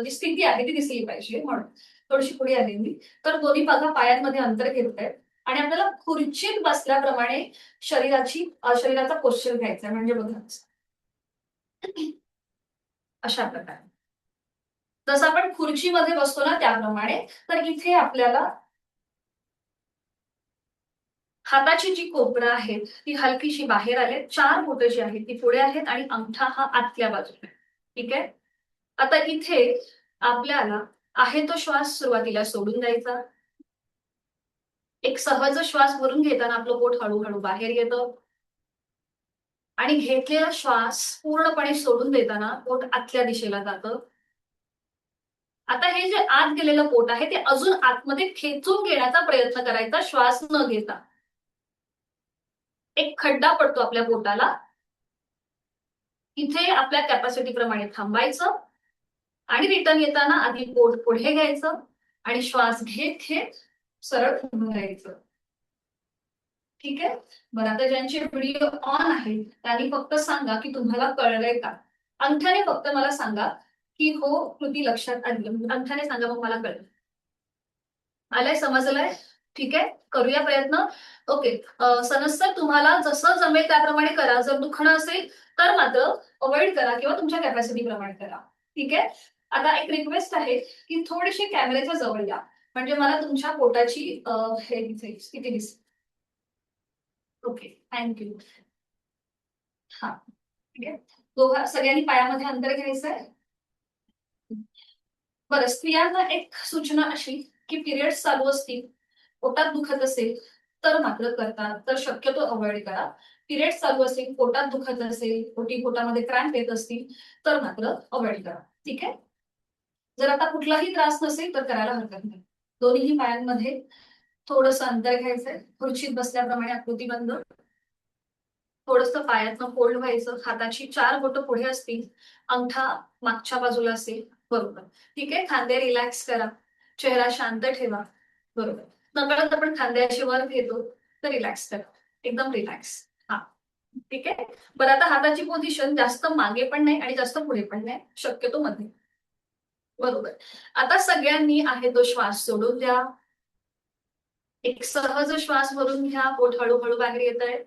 A: जी स्थिती आहे ती दिसली पाहिजे म्हणून थोडीशी पुढे आली मी. तर दोन्ही बघा पायांमध्ये अंतर घेत आहेत आणि आपल्याला खुर्चीत बसल्याप्रमाणे शरीराचा पोश्चर घ्यायचा आहे. म्हणजे बघा अशा प्रकारे जसं आपण खुर्चीमध्ये बसतो ना त्याप्रमाणे. तर इथे आपल्याला हाताची जी कोपरं आहेत ती हलकीशी बाहेर आले. 4 बोटं जी आहेत ती पुढे आहेत आणि अंगठा हा आतल्या बाजूला आहे. ठीक आहे. आता इथे आपल्याला आहे तो श्वास सुरुवातीला सोडून द्यायचा. एक सहज श्वास भरून घेताना आपलं पोट हळूहळू बाहेर येतं आणि घेतलेला श्वास पूर्णपणे सोडून देताना पोट आतल्या दिशेला जातं. आता हे जे आत गेलेलं पोट आहे ते अजून आतमध्ये खेचून घेण्याचा प्रयत्न करायचा श्वास न घेता. एक खड्डा पडतो आपल्या पोटाला. इथे आपल्या कॅपॅसिटी प्रमाणे थांबायचं आणि रिटर्न येताना आधी पोट पुढे घ्यायचं आणि श्वास घेत घेत सरळ उभं राहायचं. ठीक आहे. बरं आता ज्यांचे व्हिडिओ ऑन आहे त्यांनी फक्त सांगा की तुम्हाला कळलंय का. अंगठ्याने फक्त मला सांगा की हो कृती लक्षात आली. अंगठ्याने सांगा मग मला कळलं. आलंय, समजलंय? ठीक आहे. करूया प्रयत्न. ओके. सनस सर तुम्हाला जसं जमेल त्याप्रमाणे करा. जर दुखणं असेल तर मात्र अवॉइड करा किंवा तुमच्या कॅपॅसिटी प्रमाणे करा. ठीक आहे. आता एक रिक्वेस्ट आहे की थोडीशी कॅमेऱ्याच्या जवळ या म्हणजे मला तुमच्या पोटाची हे दिसेल किती दिसेल. ओके. थँक्यू. हा ठीक आहे. दोघा सगळ्यांनी पायामध्ये अंतर घ्यायचंय. बरं, स्त्रियांना एक सूचना अशी की पिरियड्स चालू असतील, पोटात दुखत असेल तर मात्र करता तर शक्यतो अवॉइड करा. पिरियड्स चालू असेल, पोटात दुखत असेल, पोटामध्ये क्रॅम्प येत असतील तर मात्र अवॉइड करा. ठीक आहे. जर आता कुठलाही त्रास नसेल तर करायला हरकत नाही. दोन्ही पायांमध्ये थोडंसं अंतर घ्यायचंय, खुर्चीत बसल्याप्रमाणे आकृतीबंध. थोडंसं पायातनं फोल्ड व्हायचं, हाताची 4 बोटं पुढे असतील, अंगठा मागच्या बाजूला असेल. बरोबर. ठीक आहे. खांदे रिलॅक्स करा, चेहरा शांत ठेवा. बरोबर. नकळत आपण खांद्याशी वर घेतो तर रिलॅक्स करा, एकदम रिलॅक्स. हा, ठीक आहे. बरं, आता हाताची पोझिशन जास्त मागे पण नाही आणि जास्त पुढे पण नाही, शक्यतो मध्ये. बरोबर. आता सगळ्यांनी आहे तो श्वास सोडून द्या. एक सहज श्वास भरून घ्या, पोट हळूहळू बाहेर येत आहे.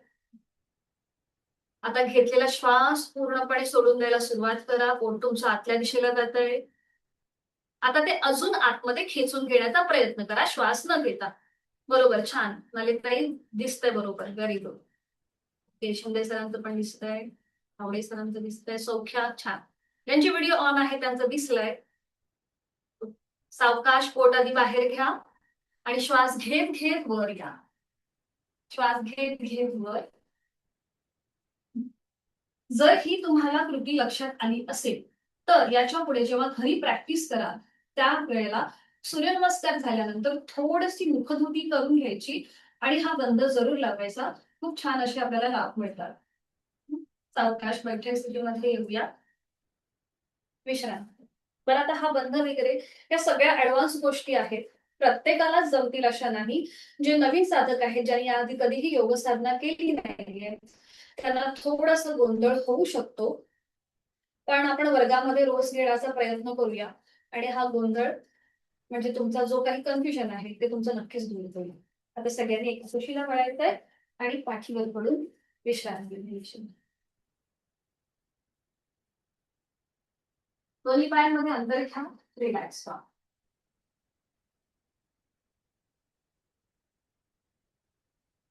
A: आता घेतलेला श्वास पूर्णपणे सोडून द्यायला सुरुवात करा. पोट तुमचं आतल्या दिशेला जात आहे. आता ते अजून आतमध्ये खेचून घेण्याचा प्रयत्न करा श्वास न घेता. बरोबर, छान. नलिताई दिसतंय बरोबर, व्हेरी गुड. शिंदे सरांचं पण दिसतंय, आवडे सरांचं दिसतंय, सौख्या छान. ज्यांची व्हिडिओ ऑन आहे त्यांचं दिसलंय. सावकाश पोट आधी बाहेर घ्या आणि श्वास घेत घेत वर घ्या. श्वास घेत घेत वर. जर ही तुम्हाला कृती लक्षात आली असेल तर याच्या पुढे जेव्हा घरी प्रॅक्टिस कराल त्या वेळेला सूर्यनमस्कार झाल्यानंतर थोडीशी मुखधुती करून घ्यायची आणि हा बंद जरूर लावायचा. खूप छान असे आपल्याला लाभ मिळतात. सावकाश बैठक स्थितीमध्ये येऊया. विश्रांती. बरं, आता हा बंध वगैरे या सगळ्या ऍडव्हान्स गोष्टी आहेत, प्रत्येकालाच जमतील अशा नाही. जे नवीन साधक आहेत, ज्यांनी आधी कधीही योग साधना केली नाहीये, त्यांना थोडासा गोंधळ होऊ शकतो. पण आपण वर्गामध्ये रोज घेण्याचा प्रयत्न करूया आणि हा गोंधळ म्हणजे तुमचा जो काही कन्फ्युजन आहे ते तुमचं नक्कीच दूर होईल. आता सगळ्यांनी एका सुशीला वळायचंय आणि पाठीवर पडून विश्रांती घ्यायची. दोन्ही पायांमध्ये अंतर घ्या, रिलॅक्स व्हा.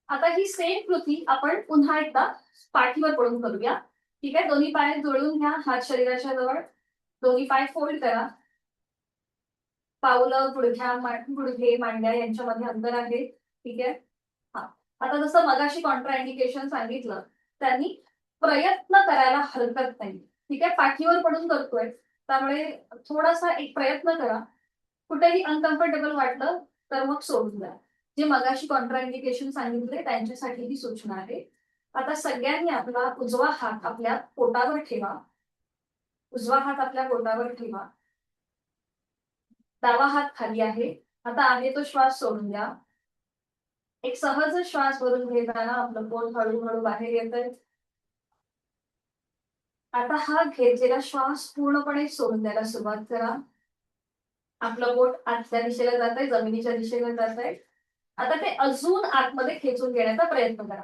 A: आता ही सेम कृती आपण पुन्हा एकदा पाठीवर पडून करूया. ठीक आहे. दोन्ही पाय जोडून घ्या, हात शरीराच्या जवळ. दोन्ही पाय फोल्ड करा. पावलं गुडघे मांड्या यांच्यामध्ये अंतर आहे. ठीक आहे. हा, आता जसं मगाशी कॉन्ट्रा इंडिकेशन सांगितलं, त्यांनी प्रयत्न करायला हरकत नाही. ठीक आहे. पाठीवर पडून करतोय त्यामुळे थोडासा एक प्रयत्न करा. कुठेही अनकम्फर्टेबल वाटलं तर मग सोडून द्या. जे मगाशी कॉन्ट्रा इंडिकेशन सांगितले त्यांच्यासाठी ही सूचना आहे. आता सगळ्यांनी आपला उजवा हात आपल्या पोटावर ठेवा. उजवा हात आपल्या पोटावर ठेवा. डावा हात खाली आहे. आता आहे तो श्वास सोडून द्या. एक सहज श्वास भरून घेताना आपलं पोट हळूहळू बाहेर येतंय. आता हा घेतलेला श्वास पूर्णपणे सोडून द्यायला सुरुवात करा. आपलं पोट आतल्या दिशेला जात आहे, जमिनीच्या दिशेला जात आहे. आता ते अजून आतमध्ये खेचून घेण्याचा प्रयत्न करा.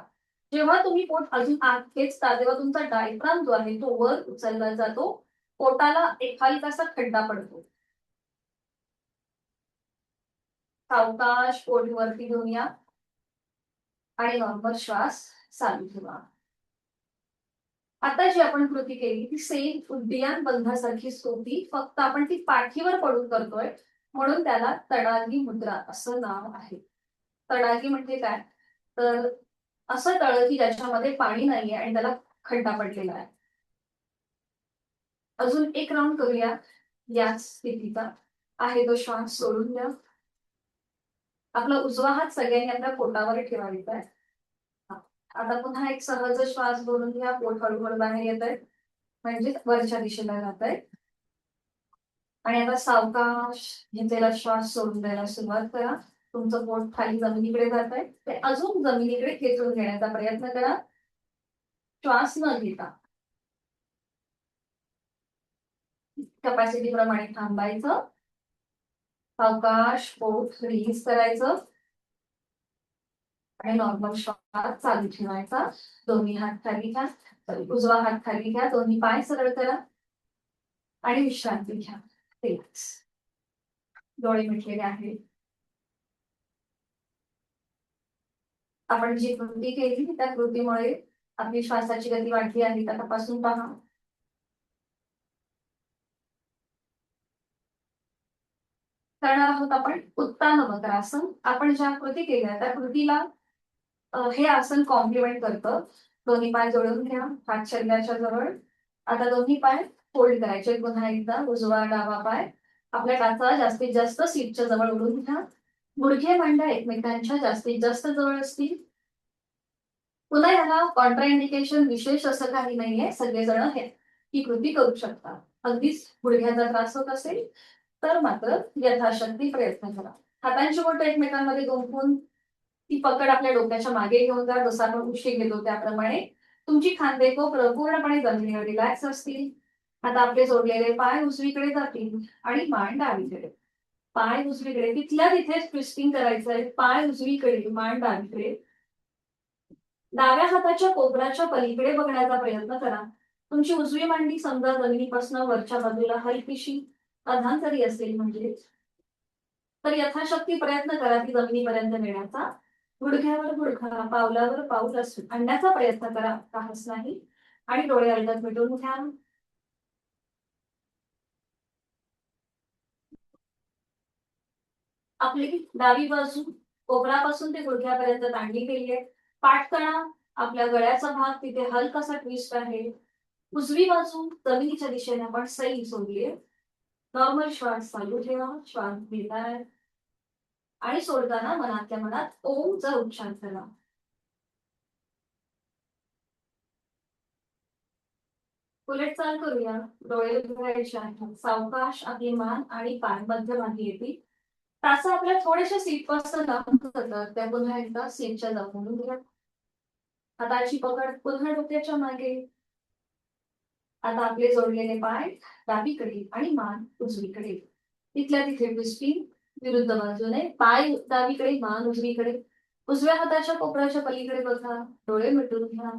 A: जेव्हा तुम्ही पोट अजून आत खेचता तेव्हा तुमचा डायफ्राम जो आहे तो वर उचलला जातो, पोटाला एक हलकासा खड्डा पडतो. सावकाश पोट वरती घेऊन या आणि नॉर्मल श्वास चालू ठेवा. आता जी आपण कृती केली ती सेम उड्डीयान बंधासारखीच होती, फक्त आपण ती पाठीवर पडून करतोय म्हणून त्याला तडागी मुद्रा असं नाव आहे. तडागी म्हणजे काय, तर असं तळ की ज्याच्यामध्ये पाणी नाहीये आणि त्याला खड्डा पडलेला आहे. अजून एक राऊंड करूया याच स्थितीचा. आहे तो श्वास सोडून द्या. आपला उजवा हात सगळ्यांनी आपल्या पोटावर ठेवायचा आहे. आता पुन्हा एक सहज श्वास भरून घ्या. पोट हळूहळू बाहेर येत आहे, म्हणजे वरच्या दिशेला जात आहे. आणि आता सावकाश घेतलेला श्वास सोडून द्यायला सुरुवात करा. तुमचं पोट खाली जमिनीकडे जात आहे, ते अजून जमिनीकडे खेचून घेण्याचा प्रयत्न करा श्वास न घेता. कॅपॅसिटी प्रमाणे थांबायचं. सावकाश पोट रिलीज करायचं आणि नॉर्मल श्वास चालू ठेवायचा. दोन्ही हात खाली घ्या, उजवा हात खाली घ्या, दोन्ही पाय सरळ करा आणि विश्रांती घ्या. रिलॅक्स. डोळे मिटलेले आहेत. आपण जी कृती केली त्या कृतीमुळे आपली श्वासाची गती वाढली आहे का तपासून पहा. करणार आहोत आपण उत्तान वक्रासन. आपण ज्या कृती केल्या त्या कृतीला हे आसन कॉम्प्लिमेंट करतं. दोन्ही पाय जोडून घ्या हात शरीराच्या जवळ. आता दोन्ही पाय फोल्ड करायचे पुन्हा एकदा. उजवा डावा पाय आपल्या टाचा जास्तीत जास्त सीटच्या जवळ ओढून घ्या. गुडघे मांड्या एकमेकांच्या जास्तीत जास्त जवळ असतील. पुन्हा याला कॉन्ट्राइंडिकेशन विशेष असं काही नाहीये. सगळेजण ही कृती करू शकतात. अगदीच गुडघ्याचा त्रास होत असेल तर मात्र यथाशक्ती प्रयत्न करा. हातांची बोटं एकमेकांमध्ये गुंफून ती पकड आपल्या डोक्याच्या मागे घेऊन जा. जसं आपण उशी घेतो त्याप्रमाणे तुमची खांदे पूर्णपणे जमिनीवर रिलॅक्स असतील. आता आपले जोडलेले पाय उजवीकडे जातील आणि मान डावीकडे. पाय उजवीकडे तिथल्या तिथेच ट्विस्टिंग करायचंय. पाय उजवीकडे मान डावीकडे. डाव्या हाताच्या कोपराच्या पलीकडे बघण्याचा प्रयत्न करा. तुमची उजवी मांडी समजा जमिनीपासून वरच्या बाजूला हलकीशी अधांतरी असेल म्हणजे तर यथाशक्ती प्रयत्न करा ती जमिनीपर्यंत नेण्याचा. गुडघ्यावर गुडघा पावलावर पाऊल असू आणण्याचा प्रयत्न करा. काहीच नाही. आणि डोळे अलगद मिटून घ्या. आपली डावी बाजू कोपरापासून ते गुडघ्यापर्यंत ताणली गेली आहे. पाठकणा आपल्या गळ्याचा भाग तिथे हलकासा ट्विस्ट आहे. उजवी बाजू जमिनीच्या दिशेने आपण सैल सोडलीये. नॉर्मल श्वास चालू ठेवा. श्वास घेताय आणि सोडताना मनातल्या मनात ओमचा उच्चार करा. उलट चाल करूया. डोळे उघडायचे आहेत. सावकाश आपली मान आणि पाय मध्यभागी येतील. टाचा आपल्या थोडेसे सीट पासून लांब जातात. त्या पुन्हा एकदा सीटच्या जवळ घ्या. हाताची पकड पुन्हा डोक्याच्या मागे. आता आपले जोडलेले पाय डावीकडे आणि मान उजवीकडे. तिथल्या तिथे ट्विस्टिंग. विरुद्ध बाजूने पाय डावीकडे मान उजवीकडे. उजव्या हाताच्या कोपराच्या पलीकडे बघा. डोळे मिटून घ्या.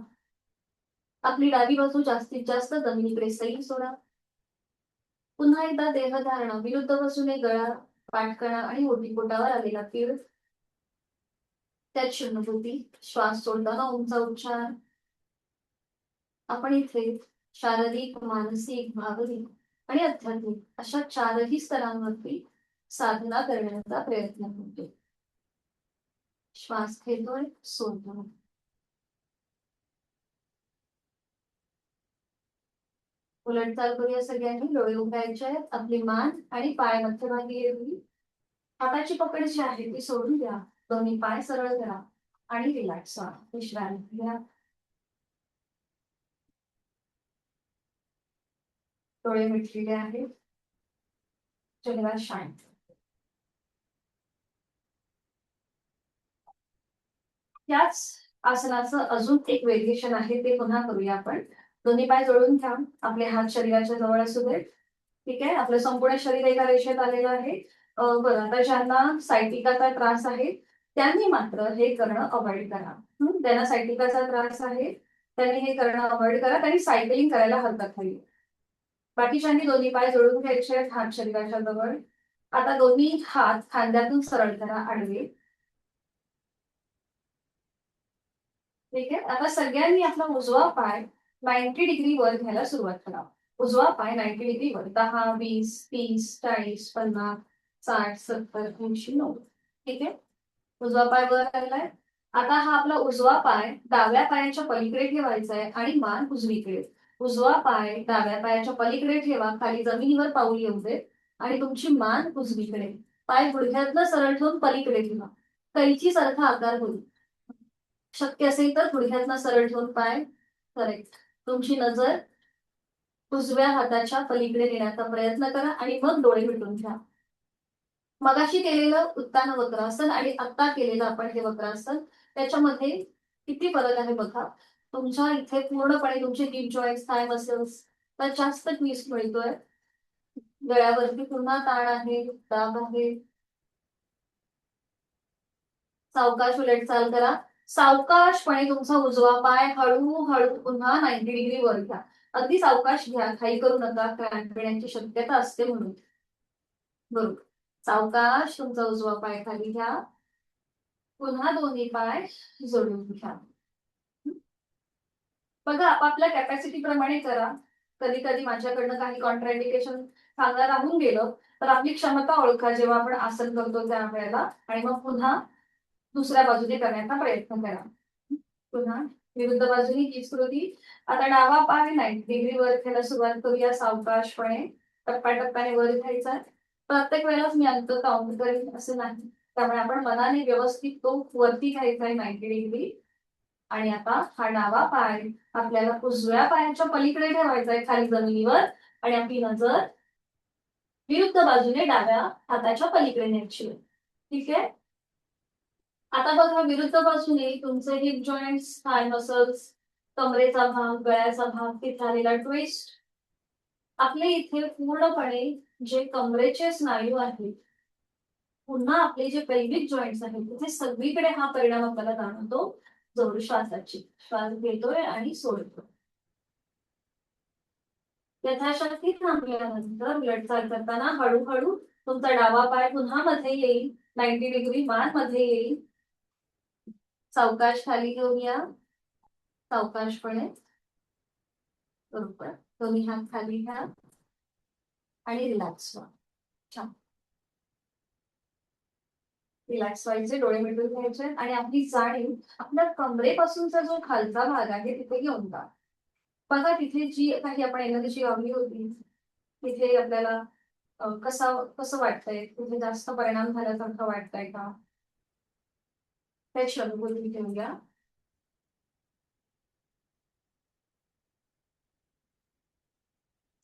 A: आपली डावी बाजू जास्तीत जास्त जमिनीकडे सैल सोडा. पुन्हा एकदा देहधारणा. विरुद्ध बाजूने गळा पाठकणा आणि ओटीपोटावर आलेला तीळ. त्यात शून्यभूती. श्वास सोडताना ओमचा उच्चार. आपण इथे शारीरिक मानसिक भावनिक आणि आध्यात्मिक अशा चारही स्तरांवरती साधना करण्याचा प्रयत्न करतो. श्वास घेतोय सोडतोय. उलटचाल करूया सगळ्यांनी. डोळे उघडायचे आहेत. आपली मान आणि पाय मध्यभागी येईल. हाताची पकड जी आहे ती सोडून द्या. दोन्ही पाय सरळ करा आणि रिलॅक्स व्हा. विश्रांती घ्या. डोळे मिटलेले आहेत. चेहरा शांत. याच आसनाचं अजून एक व्हेरिएशन आहे ते पुन्हा करूया आपण. दोन्ही पाय जोडून घ्या. आपले हात शरीराच्या जवळ असू देत. ठीक आहे. आपलं संपूर्ण शरीर एका रेषेत आलेलं आहे. बरं आता ज्यांना सायटिकाचा त्रास आहे त्यांनी मात्र हे करणं अवॉइड करा. ज्यांना सायटिकाचा त्रास आहे त्यांनी हे करणं अवॉइड करा. त्यांनी सायकलिंग करायला हरकत नाही. बाकीच्यांनी दोन्ही पाय जोडून घ्यायचे आहेत हात शरीराच्या जवळ. आता दोन्ही हात खांद्यातून सरळ करा आडवे. ठीक आहे. आता सगळ्यांनी आपला उजवा पाय 90 डिग्री वर घ्यायला सुरुवात करा. उजवा पाय 90 डिग्री वर. 10 20 30 40 50 60 70 80 90. ठीक आहे. उजवा पाय वर आलाय. आता हा आपला उजवा पाय डाव्या पायाच्या पलीकडे ठेवायचा आहे आणि मान उजवीकडे. उजवा पाय डाव्या पायाच्या पलीकडे ठेवा. खाली जमिनीवर पाऊल येऊ दे आणि तुमची मान उजवीकडे. पाय गुडघ्यातनं सरळ ठेवून पलीकडे ठेवा. कैची सारखा आकार होईल. शक्य असेल तर गुडघ्यातनं सरळ ठेवून पाय. करेक्ट. तुमची नजर उजव्या हाताच्या पलीकडे नेण्याचा प्रयत्न करा आणि मग डोळे मिटून घ्या. मगाशी केलेलं उत्तान वक्रासन आणि आता केलेलं आपण हे वक्रासन त्याच्यामध्ये किती फरक आहे बघा. तुमच्या इथे पूर्णपणे तुमचे हिप जॉईंट्स थाय मसल्स तर जास्त ट्विस्ट मिळतोय. गळ्यावरती पुन्हा ताण आहे दाब आहे. सावकाश उलट चाल करा. सावकाशपणे तुमचा उजवा पाय हळूहळू पुन्हा 90 डिग्री वर घ्या. अगदी सावकाश घ्या. घाई करू नका. क्रॅम्प येण्याची शक्यता असते म्हणून. बरोबर. सावकाश तुमचा उजवा पाय खाली घ्या. पुन्हा दोन्ही पाय जोडून घ्या. बघा आपापल्या कॅपॅसिटी प्रमाणे करा. कधी कधी माझ्याकडनं काही कॉन्ट्राइंडिकेशन खांदा राहून गेलं तर आपली क्षमता ओळखा जेव्हा आपण आसन करतो त्यावेळेला, आणि मग पुन्हा दुसऱ्या बाजूने करण्याचा प्रयत्न करा. पुन्हा विरुद्ध बाजूने हीच कृती. आता डावा पाय 90 डिग्री वर घ्यायला सुरुवात करूया सावकाशपणे. टप्प्याटप्प्याने वर घ्यायचा. प्रत्येक वेळेलाच मी अंक काउंट करेन असं नाही. त्यामुळे आपण मनाने व्यवस्थित तो वरती घ्यायचा आहे 90 डिग्री. आणि आता हा डावा पाय आपल्याला उजव्या पायाच्या पलीकडे ठेवायचा आहे खाली जमिनीवर, आणि आपली नजर विरुद्ध बाजूने डाव्या हाताच्या पलीकडे न्यायची आहे. ठीक आहे. आता बघा विरुद्ध बाजूने तुमचे हिप जॉईंट्स, थाय मसल्स, कमरेचा भाग, गळ्याचा भाग, तिथे आलेला ट्विस्ट. आपले इथे पूर्णपणे जे कमरेचे स्नायू आहेत, पुन्हा आपले जे पेल्विक जॉईंट्स आहेत, तिथे सगळीकडे हा परिणाम आपल्याला जाणवतो. जवळ श्वासाची, श्वास घेतोय आणि सोडतोय. यथाशक्ती थांबल्यानंतर उलटचाल करताना हळूहळू तुमचा डावा पाय पुन्हा मध्ये येईल, 90 डिग्री मान मध्ये येईल. सावकाश खाली घेऊया, सावकाशपणे. बरोबर. दोन्ही हात खाली घ्या आणि रिलॅक्स व्हा. छान. रिलॅक्स व्हायचे, डोळे मिटून घ्यायचे आणि आपली जाणीव आपल्या कमरेपासूनचा जो खालचा भाग आहे तिथे घेऊन जा. बघा तिथे जी काही आपण एनर्जी लावली होती, तिथे आपल्याला कसं कसं वाटतंय, तिथे जास्त परिणाम झाल्यासारखं वाटतंय का, त्याची अनुभूती घेऊया.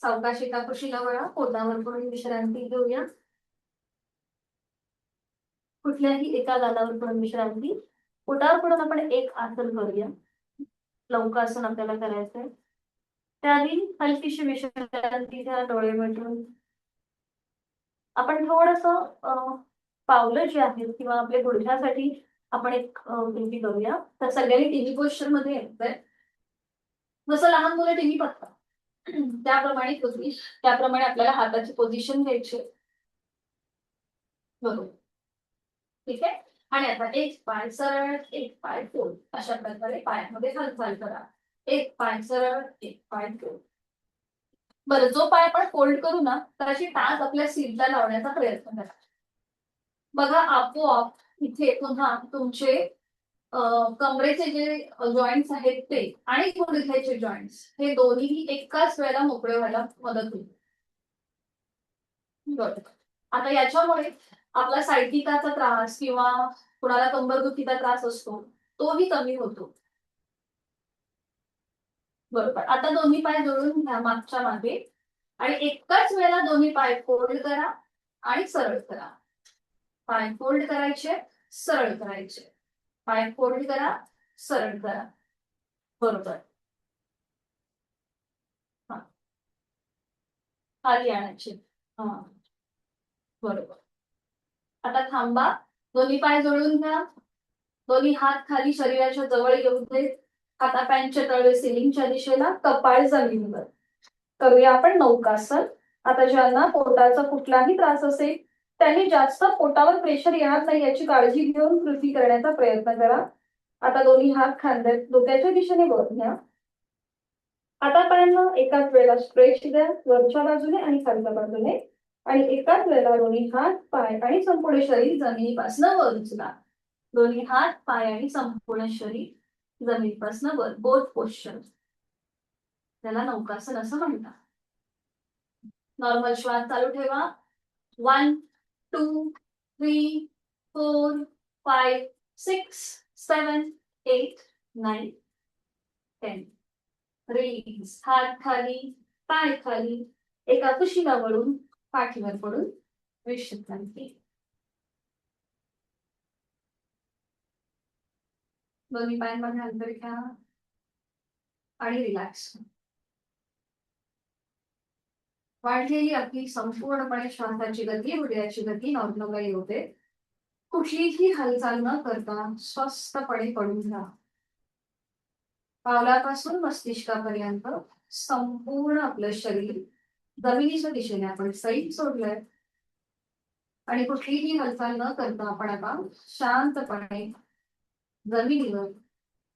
A: सावकाश एका कुशीला वळा, पोटावर पडून विश्रांती घेऊया. कुठल्याही एका गालावर पडून विश्रांती. पोटावर पडून आपण एक आसन करूया. लवकासन आपल्याला करायचंय. त्याआधी हलकीशी विश्रांती घ्या, डोळे मिटून. आपण थोडस पावलं जी आहेत किंवा आपल्या गुडघ्यासाठी आपण एक कृती करूया. तर सगळ्यांनी टीव्ही पोस्चर मध्ये यायचंय. जसं लहान मुलं टीव्ही बघतात त्याप्रमाणे कृती, त्याप्रमाणे आपल्याला हाताची पोझिशन घ्यायची. बरोबर. ठीक आहे. आणि आता एक पाय सरळ, एक पाय फोल्ड, अशा प्रकारे पायामध्ये हालचाल करा. एक पाय सरळ, एक पाय फोल्ड. बरं, जो पाय आपण फोल्ड करू ना, तर अशी टाच आपल्या सीटला लावण्याचा प्रयत्न करा. बघा आपोआप इथे पुन्हा तुमचे कमरेचे जे जॉईंट्स आहेत ते आणि गुडघ्याचे जॉईंट्स हे दोन्ही एकाच वेळेला मोकळे व्हायला मदत होईल. बरोबर. आता याच्यामुळे आपला सायटिकाचा त्रास किंवा कुणाला कंबरदुखीचा त्रास असतो तोही कमी होतो. बरोबर. आता दोन्ही पाय जोडून घ्या मागच्या मागे आणि एकाच वेळेला दोन्ही पाय फोल्ड करा आणि सरळ करा. पाय फोल्ड करायचे, सरळ करायचे. पाय फोल्ड करा, सरळ करा. बरोबर. हा, खाली आणायचे. हा, बरोबर. आता थांबा, दोन्ही पाय जोडून घ्या. दोन्ही हात खाली शरीराच्या जवळ येऊ देत. हातापायांचे तळवे सिलिंगच्या दिशेला, कपाळ जमिनीवर. करूया आपण नौकासन. आता ज्यांना पोटाचा कुठलाही त्रास असेल त्यांनी जास्त पोटावर प्रेशर येणार नाही याची काळजी घेऊन कृती करण्याचा प्रयत्न करा. आता दोन्ही हात खांद्यात डोक्याच्या दिशेने वर घ्या. हातापायांना एकाच वेळेला स्ट्रेच द्या, वरच्या बाजूने आणि खालच्या बाजूने. आणि एकाच वेळेला दोन्ही हात, पाय आणि संपूर्ण शरीर जमिनीपासून वर उचला. दोन्ही हात, पाय आणि संपूर्ण शरीर जमिनीपासून वर, बोथ पोश्चर. त्याला नौकासन असं म्हणतात. नॉर्मल श्वास चालू ठेवा. 1 2 3 4 5 6 7 8 9 10. रिलीज. हात खाली, पाय खाली, एका कुशीला वळून पाठीवर पडून विश्रांती. दोन्ही पायांमध्ये अंतर घ्या आणि रिलॅक्स. वाढलेली आपली संपूर्णपणे श्वासाची गती, हृदयाची गती नॉर्मल होते. कुठलीही हालचाल न करता स्वस्थपणे पडून घ्या. पावलापासून मस्तिष्कापर्यंत संपूर्ण आपलं शरीर जमिनीच्या दिशेने आपण सैल सोडलंय. आणि कुठलीही हालचाल न करता आपण आता शांतपणे जमिनीवर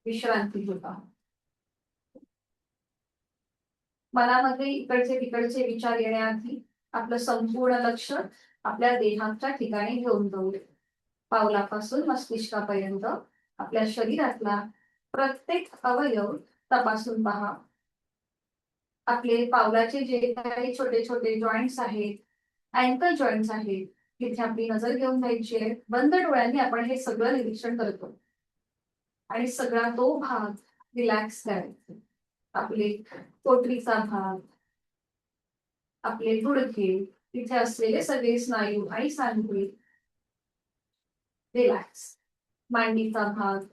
A: विश्रांती घेत आहोत. मनामध्ये इकडचे तिकडचे विचार येण्याआधी आपलं संपूर्ण लक्ष आपल्या देहाच्या ठिकाणी घेऊन जाऊ. पावलापासून मस्तिष्कापर्यंत आपल्या शरीरातला प्रत्येक अवयव तपासून पहा. आपले पावलाचे जे काही छोटे छोटे जॉईंट्स आहेत, अँकल जॉईंट्स आहेत, तिथे आपली नजर घेऊन जायची आहे. बंद डोळ्यांनी आपण हे सगळं निरीक्षण करतो आणि सगळा तो भाग रिलॅक्स करायचा. आपले पोटरीचा भाग, आपले गुडघे, तिथे असलेले सगळे स्नायू आणि सांधे रिलॅक्स. मांडीचा भाग,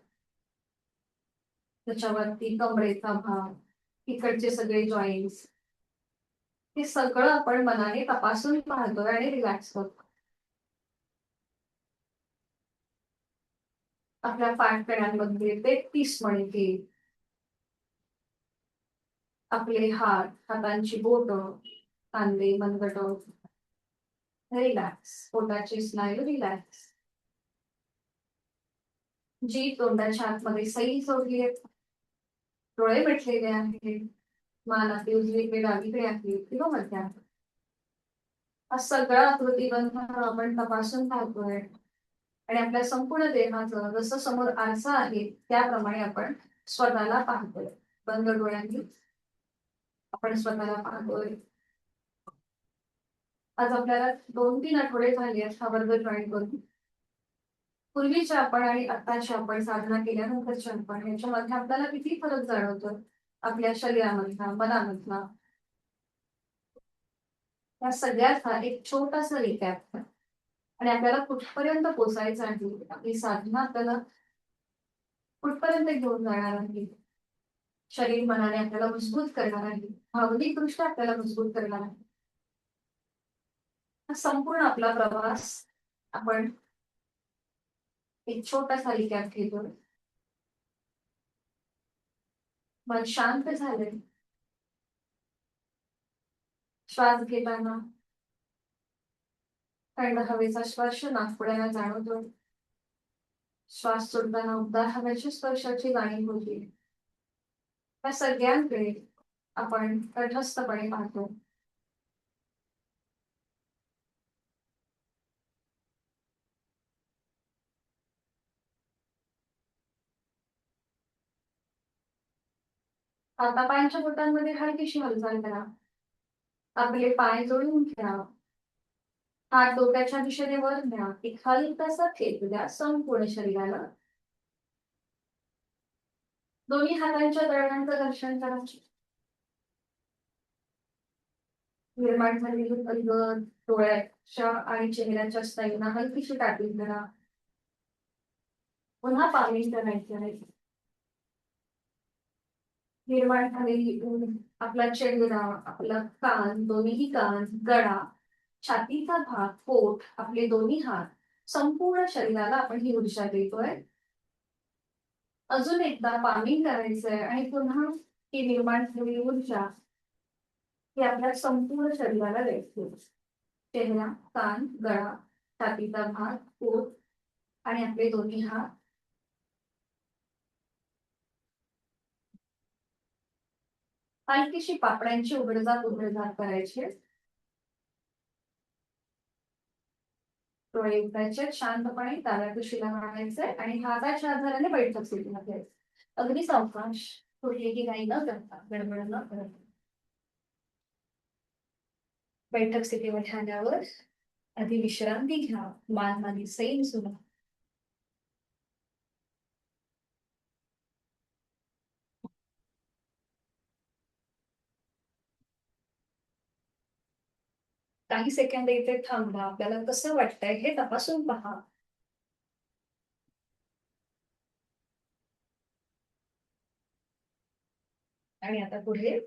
A: त्याच्यावरती कमरेचा भाग, इकडचे सगळे जॉईंट्स, हे सगळं आपण मनाने तपासून पाहतोय आणि रिलॅक्स करतो. आपल्या पाठकड्यांमध्ये 33 मणके, आपले हात, हातांची बोट, खांदे, मनगट रिलॅक्स. पोटाचे स्नायू रिलॅक्स. जी तोंडाच्या आतमध्ये सैल सोडली आहेत, डोळे मिटलेले आहेत, मान आपली उजवीकडे डावीकडे आहे किंवा मध्ये आहे, हा सगळा आकृतीबंध आपण तपासून पाहतोय आणि आपल्या संपूर्ण देहाचं जसं समोर आरसा आहे त्याप्रमाणे आपण स्वतःला पाहतोय. बंद डोळ्यांनी आपण स्वतःला पाहतोय. आज आपल्याला 2-3 आठवडे झाले आहेत हा वर्ग जॉईन करून. पूर्वीच्या आपण आणि आत्ताच्या आपण साधना केल्यानंतरच्या आपण याच्यामध्ये आपल्याला किती फरक जाणवतो आपल्या शरीरामधला, मनामधला. या सगळ्याचा एक छोटासा रिकॅप आणि आपल्याला कुठपर्यंत पोचायचं आहे, आपली साधना आपल्याला कुठपर्यंत घेऊन जाणार आहे, शरीर मनाने आपल्याला मजबूत करणार आहे, भावनिकदृष्ट्या आपल्याला मजबूत करणार आहे. हा संपूर्ण आपला प्रवास आपण एक छोटासा रिकॅप घेतो. मन शांत झाले. श्वास घेताना थंड हवेचा स्पर्श नाकपुड्याला जाणवतो. श्वास सोडताना उबदार हवेच्या स्पर्शाची जाणीव होती. या सगळ्यांकडे आपण तटस्थपणे पाहतो. हातापायांच्या बोटांमध्ये हलकीशी हालचाल करा. आपले पाय जोडून घ्या. हात डोक्याच्या दिशेने वर न्या. एक हलकासा खेच द्या संपूर्ण शरीराला. दोन्ही हातांच्या दरम्यानचं घर्षण करा. निर्माण झालेली अलगद डोळ्याच्या आणि चेहऱ्याच्या स्नायूंना हलकीशी टाकून करा. पुन्हा पाणी करायचे आहे. निर्माण झालेली ऊन, आपला चेहरा, आपला कान, दोन्ही कान, गळा, छातीचा भाग, पोट, आपले दोन्ही हात, संपूर्ण शरीराला आपण ही ऊर्जा देतोय. अजून एकदा पाणी करायचंय आणि पुन्हा ही निर्माण झालेली ऊर्जा ही आपल्या संपूर्ण शरीराला द्यायची. चेहरा, कान, गळा, छातीचा भाग, पोट आणि आपले दोन्ही हात. हलकीशी पापड्यांची उघडझाप करायची. डोळे उघडायचे, शांतपणे डाव्या कुशीला मारायचे आणि हाताच्या आधाराने बैठक स्थितीमध्ये अगदी सावकाश, कुठलीही घाई न करता, गडबड न करता बैठक स्थितीमध्ये आल्यावर आधी विश्रांती घ्या. मान आधी सैल सुद्धा. काही सेकंद इथे थांबा. आपल्याला कसं वाटतंय हे तपासून पहा. आणि आता पुढे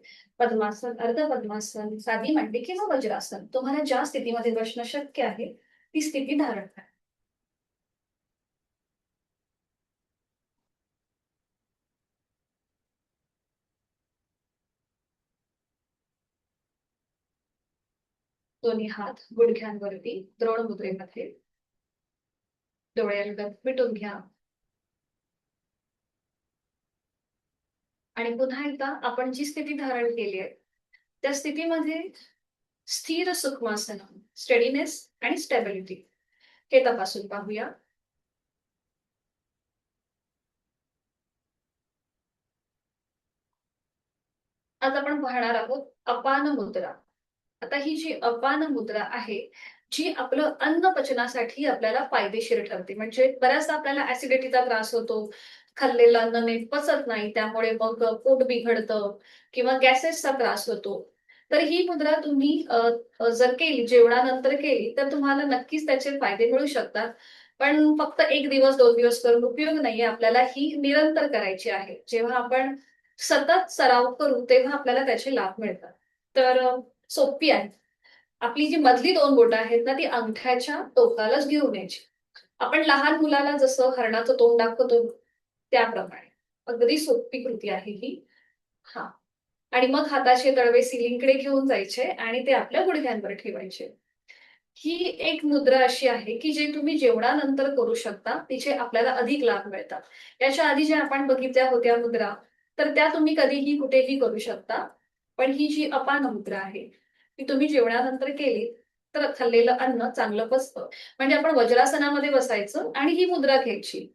A: पद्मासन, अर्ध पद्मासन, साधी मांडी किंवा वज्रासन, तुम्हाला ज्या स्थितीमध्ये बसणं शक्य आहे ती स्थिती धारण करा. दोन्ही हात गुडघ्यांवरती द्रोण मुद्रेमध्ये. डोळे अलगद मिटून घ्या. आणि पुन्हा एकदा आपण जी स्थिती धारण केली आहे त्या स्थितीमध्ये स्थिर सुखमासन, स्टेडीनेस आणि स्टॅबिलिटी हे तपासून पाहूया. आज आपण पाहणार आहोत अपान मुद्रा. आता ही जी अपान मुद्रा आहे, जी आपलं अन्न पचनासाठी आपल्याला फायदेशीर ठरते. म्हणजे बऱ्याचदा आपल्याला ऍसिडिटीचा त्रास होतो, खाल्लेलं अन्न नीट पचत नाही, त्यामुळे मग पोट बिघडतं किंवा गॅसेसचा त्रास होतो. तर ही मुद्रा तुम्ही जर केली, जेवणानंतर केली, तर तुम्हाला नक्कीच त्याचे फायदे मिळू शकतात. पण फक्त 1 दिवस 2 दिवस करून उपयोग नाहीये, आपल्याला ही निरंतर करायची आहे. जेव्हा आपण सतत सराव करू तेव्हा आपल्याला त्याचे लाभ मिळतात. तर सोपी आहे. आपली जी मधली 2 बोटं आहेत ना, ती अंगठ्याच्या टोकालाच घेऊन यायची. आपण लहान मुलाला जसं हरणाचं तोंड दाखवतो त्याप्रमाणे. अगदी सोपी कृती आहे ही. हां. आणि मग हाताचे तळवे सिलिंगकडे घेऊन जायचे आणि ते आपल्या गुडघ्यांवर ठेवायचे. ही एक मुद्रा अशी आहे, की जे तुम्ही जेवणानंतर करू शकता. तिचे आपल्याला अधिक लाभ मिळतात. याच्या आधी ज्या आपण बघितल्या होत्या मुद्रा, तर त्या तुम्ही कधीही कुठेही करू शकता. पण ही जी अपान मुद्रा आहे, ती तुम्ही जेवणानंतर केली, तर खाल्लेलं अन्न चांगलं पचतं. म्हणजे आपण वज्रासनामध्ये बसायचं आणि ही मुद्रा घ्यायची.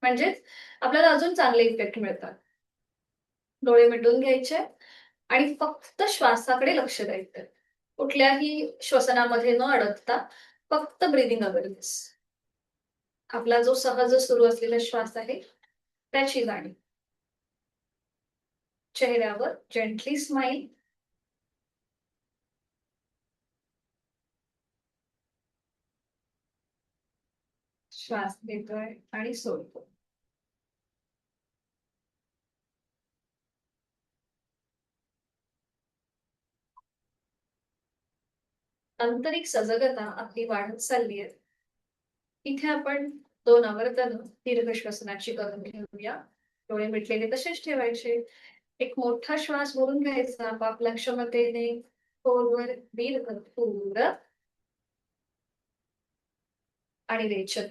A: म्हणजेच आपल्याला अजून चांगले इफेक्ट मिळतात. डोळे मिटून घ्यायचे आणि फक्त श्वासाकडे लक्ष द्यायचं. कुठल्याही श्वसनामध्ये न अडकता फक्त ब्रीदिंग अवेअरनेस. आपला जो सहज सुरू असलेला श्वास आहे त्याची जाणीव. चेहऱ्यावर जेंटली स्माईल. श्वास घेतोय आणि सोडतो. आंतरिक सजगता आपली वाढत चालली आहे. इथे आपण 2 आवर्तन दीर्घ श्वसनाची करून घेऊया. डोळे मिटलेले तसेच ठेवायचे. एक मोठा श्वास भरून घ्यायचा आपापल्या क्षमतेने. खोलवर दीर्घ पूर आणि रेचन.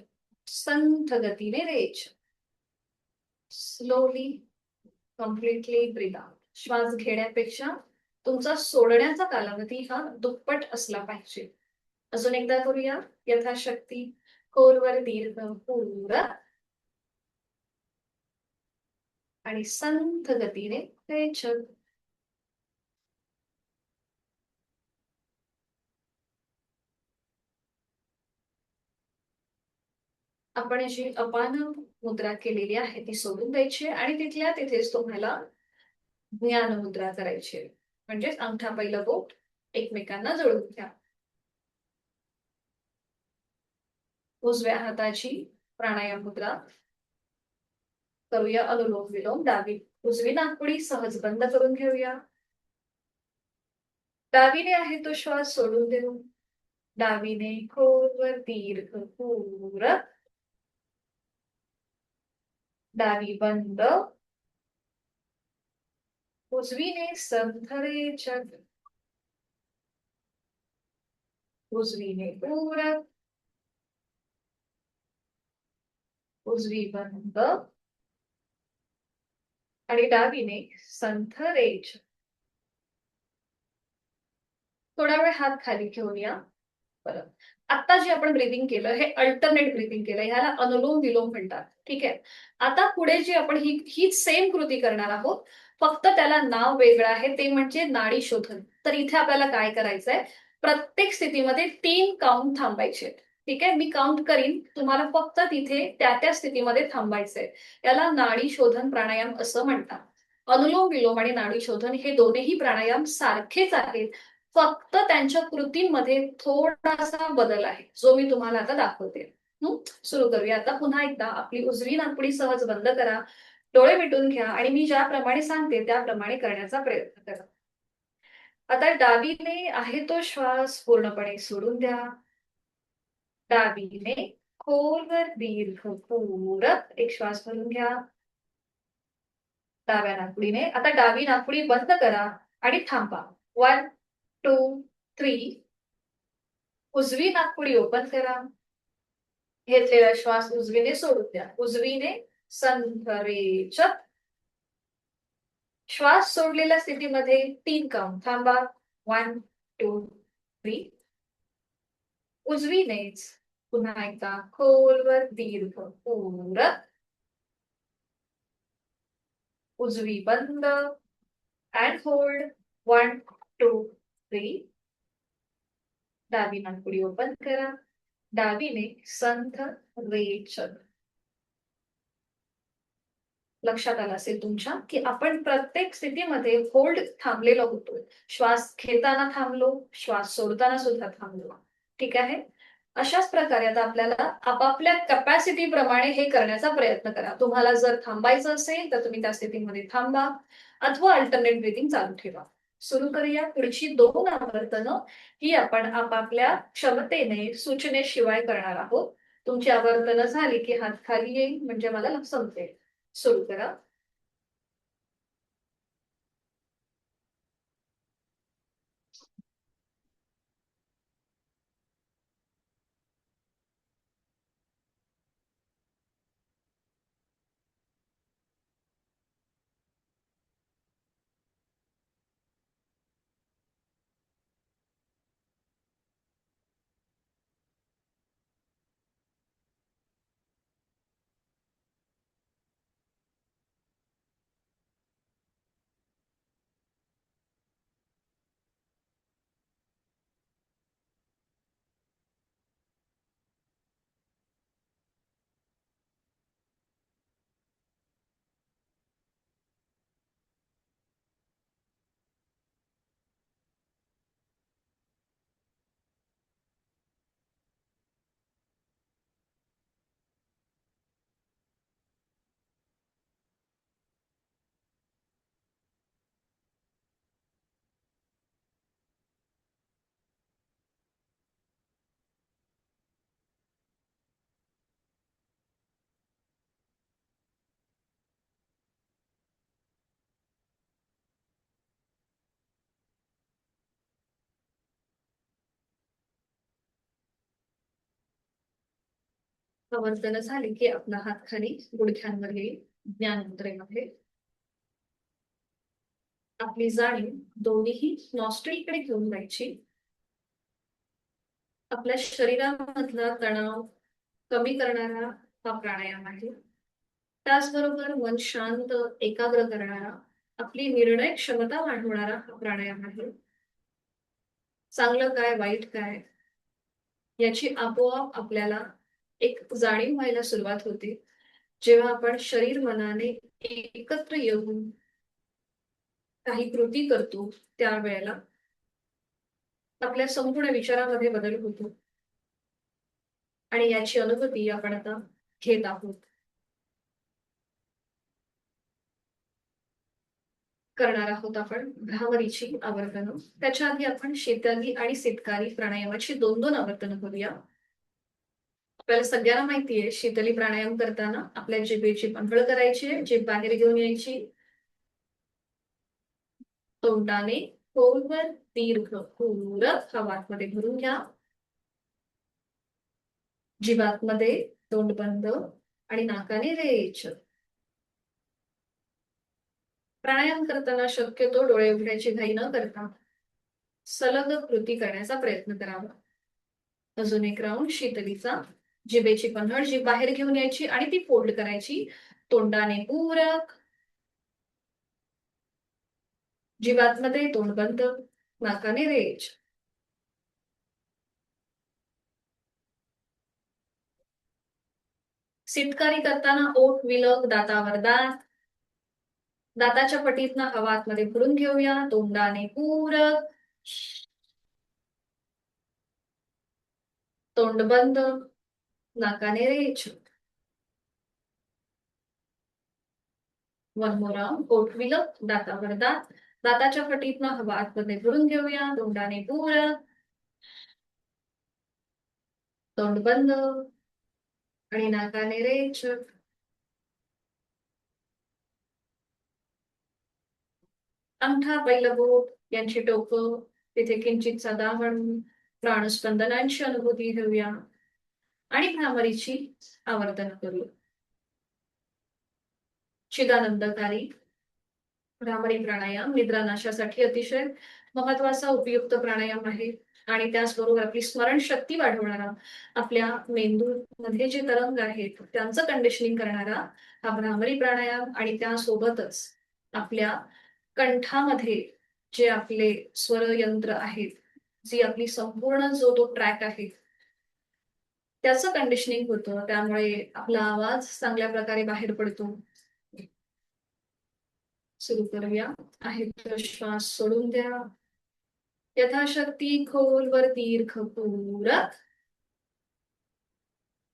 A: संथ गतीने रेचन. स्लोली कम्प्लिटली ब्रीद आउट. श्वास घेण्यापेक्षा तुमचा सोडण्याचा कालावधी हा दुप्पट असला पाहिजे. अजून एकदा करूया यथाशक्ती. खोलवर दीर्घ पूर आणि संथ गतीने रेचन. आपण जी अपान मुद्रा केलेली आहे ती सोडून द्यायची आणि तिथल्या तिथेच तुम्हाला ज्ञान मुद्रा करायची. म्हणजेच अंगठा पहिलं बोट एकमेकांना जोडून घ्या. उजव्या हाताची प्राणायाम मुद्रा करूया. अनुलोम विलोम. उजवी नाकपुडी सहज बंद करून घेऊया. डावीने आहे तो श्वास सोडून देऊ. डावीने खोलवर दीर्घ पूर. डावी बंद. उजवीने संथरेचन. उजवीने पूरक. उजवी बंद आणि डावीने संथरेचन. थोडा वेळ हात खाली घेऊया. बरं. आता जे आपण ब्रीदिंग केलं हे अल्टरनेट ब्रीदिंग केलं, ह्याला अनुलोम विलोम म्हणतात. ठीक आहे. आता पुढे जी आपण हीच सेम कृती करणार आहोत, फक्त त्याला नाव वेगळं आहे, ते म्हणजे नाडी शोधन. तर इथे आपल्याला काय करायचंय, प्रत्येक स्थितीमध्ये 3 काउंट थांबायचे. ठीक आहे. मी काउंट करीन, तुम्हाला फक्त तिथे त्या त्या स्थितीमध्ये थांबायचंय. याला नाडी शोधन प्राणायाम असं म्हणतात. अनुलोम विलोम आणि नाडी शोधन हे दोन्ही प्राणायाम सारखेच आहेत. फक्त त्यांच्या कृतींमध्ये थोडासा बदल आहे, जो मी तुम्हाला आता दाखवते. सुरू करूया. आता पुन्हा एकदा आपली उजवी नाकपुडी सहज बंद करा. डोळे मिटून घ्या आणि मी ज्याप्रमाणे सांगते त्याप्रमाणे करण्याचा प्रयत्न करा. आता डावीने आहे तो श्वास पूर्णपणे सोडून द्या. डावीने खोलवर दीर्घ पूरक एक श्वास भरून घ्या. डाव्या नाकपुडीने आता डावी नाकपुडी बंद करा आणि थांबा. 1, 2, 3. उजवी नाकपुडी ओपन करा. घेतलेला श्वास उजवीने सोडून द्या. उजवीने संथरेचन. श्वास सोडलेल्या स्थितीमध्ये 3 काउंट थांबा. 1, 2, उजवीनेच पुन्हा एकदा खोलवर दीर्घ पूरक, उजवी बंद अँड होल्ड 1 2 3. डावी नाकपुडी ओपन करा, डावीने संथ रेचल. लक्षात आलं असेल तुमच्या की आपण प्रत्येक स्थितीमध्ये होल्ड थांबलेलो होतो. श्वास घेताना थांबलो, श्वास सोडताना सुद्धा थांबलो. ठीक आहे. अशाच प्रकारे आता आपल्याला आपापल्या कॅपॅसिटी प्रमाणे हे करण्याचा प्रयत्न करा. तुम्हाला जर थांबायचं असेल तर तुम्ही त्या स्थितीमध्ये थांबा अथवा अल्टरनेट ब्रीथिंग चालू ठेवा. सुरू करूया. पुढची 2 आवर्तनं ही आपण आपापल्या क्षमतेने सूचनेशिवाय करणार आहोत. तुमची आवर्तनं झाली की हात खाली येईल म्हणजे मला समजेल. सुरू करा. आवर्तन झाली की आपला हात खाली गुडघ्यांवर येईल. ज्ञान मुद्रेमध्ये आपली जाणीव दोन्हीही नॉस्ट्रिलकडे घेऊन जायची. आपल्या शरीरामधला तणाव कमी करणारा हा प्राणायाम आहे. त्याचबरोबर मन शांत एकाग्र करणारा, आपली निर्णय क्षमता वाढवणारा हा प्राणायाम आहे. चांगलं काय वाईट काय याची आपोआप आपल्याला एक जाणीव व्हायला सुरुवात होते जेव्हा आपण शरीर मनाने एकत्र येऊन काही कृती करतो. त्यावेळेला आपल्या संपूर्ण विचारामध्ये बदल होतो आणि याची अनुभूती आपण आता घेत आहोत. करणार आहोत आपण भ्रामरीची आवर्तनं. त्याच्या आधी आपण शीतली आणि सितकारी प्राणायामाची 2-2 आवर्तनं करूया. आपल्याला सगळ्यांना माहितीये शीतली प्राणायाम करताना आपल्या जिभेची पंधळ करायची, जीभ बाहेर घेऊन यायची, तोंडाने खोलवर दीर्घ पूरक हवा आतमध्ये भरून घ्या, जीभ आतमध्ये, तोंड बंद आणि नाकाने रेच. प्राणायाम करताना शक्यतो डोळे उघडायची घाई न करता सलग कृती करण्याचा प्रयत्न करावा. अजून एक राऊंड शीतलीचा. जिभेची पंधळ जीभ बाहेर घेऊन यायची आणि ती फोल्ड करायची, तोंडाने पूरक, जीभ आतमध्ये, तोंड बंद, नाकाने रेच. सितकारी करताना ओठ विलग, दातावर दात, दाताच्या पटीतनं हवा आतमध्ये भरून घेऊया, तोंडाने पूरक, तोंड बंद, नाकाने रेच. One more round. ओठ विलग, दातावर दात, दाताच्या पटीतनं हवा आतमध्ये भरून घेऊया, तोंडाने पूरक, तोंड बंद आणि नाकाने रेच. अंगठा पहिलं बोट यांची टोकं तिथे किंचितचा दाबण, प्राणस्पंदनांची अनुभूती घेऊया आणि भ्रामरीची आवर्तन करू. चिदानंदकारी भ्रामरी प्राणायाम निद्रानाशासाठी अतिशय महत्वाचा उपयुक्त प्राणायाम आहे. आणि त्याचबरोबर आपली स्मरणशक्ती वाढवणारा, आपल्या मेंदूमध्ये जे तरंग आहेत त्यांचं कंडिशनिंग करणारा हा भ्रामरी प्राणायाम, आणि त्यासोबतच आपल्या कंठामध्ये जे आपले स्वरयंत्र आहेत, जी आपली संपूर्ण जो तो ट्रॅक आहे त्याचं कंडिशनिंग होतं, त्यामुळे आपला आवाज चांगल्या प्रकारे बाहेर पडतो. सुरू करूया. आहे तो श्वास सोडून द्या. यथाशक्ती खोलवर दीर्घ पुरत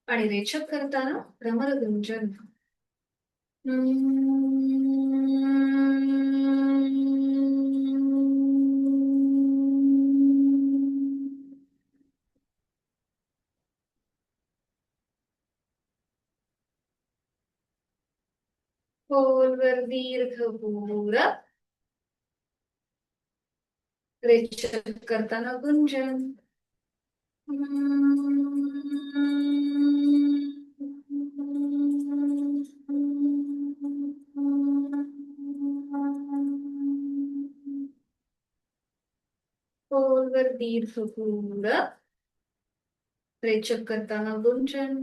A: आणि रेचक करताना भ्रमर गुंजन. खोलवर दीर्घ पुरत रेचक करताना गुंजन. खोलवर दीर्घ पुरत रेचक करताना गुंजन.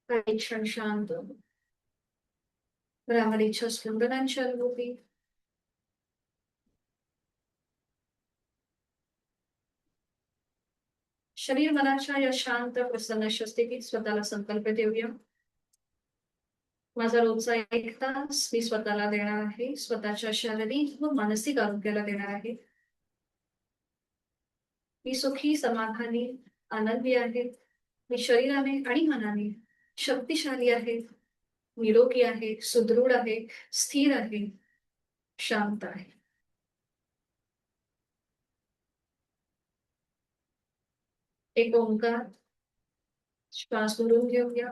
A: काही क्षण शांत भ्रामरीच्या स्पंदनांच्या अनुभूती. शरीर मनाच्या या शांत प्रसन्न स्थितीत स्वतःला संकल्प देऊया. माझा रोजचा 1 तास मी स्वतःला देणार आहे, स्वतःच्या शारीरिक व मानसिक आरोग्याला देणार आहे. मी सुखी, समाधानी, आनंदी आहे. मी शरीराने आणि मनाने शक्तिशाली आहे, निरोगी आहे, सुदृढ आहे, स्थिर आहे, शांत आहे. एक ओंकार श्वास भरून घेऊया.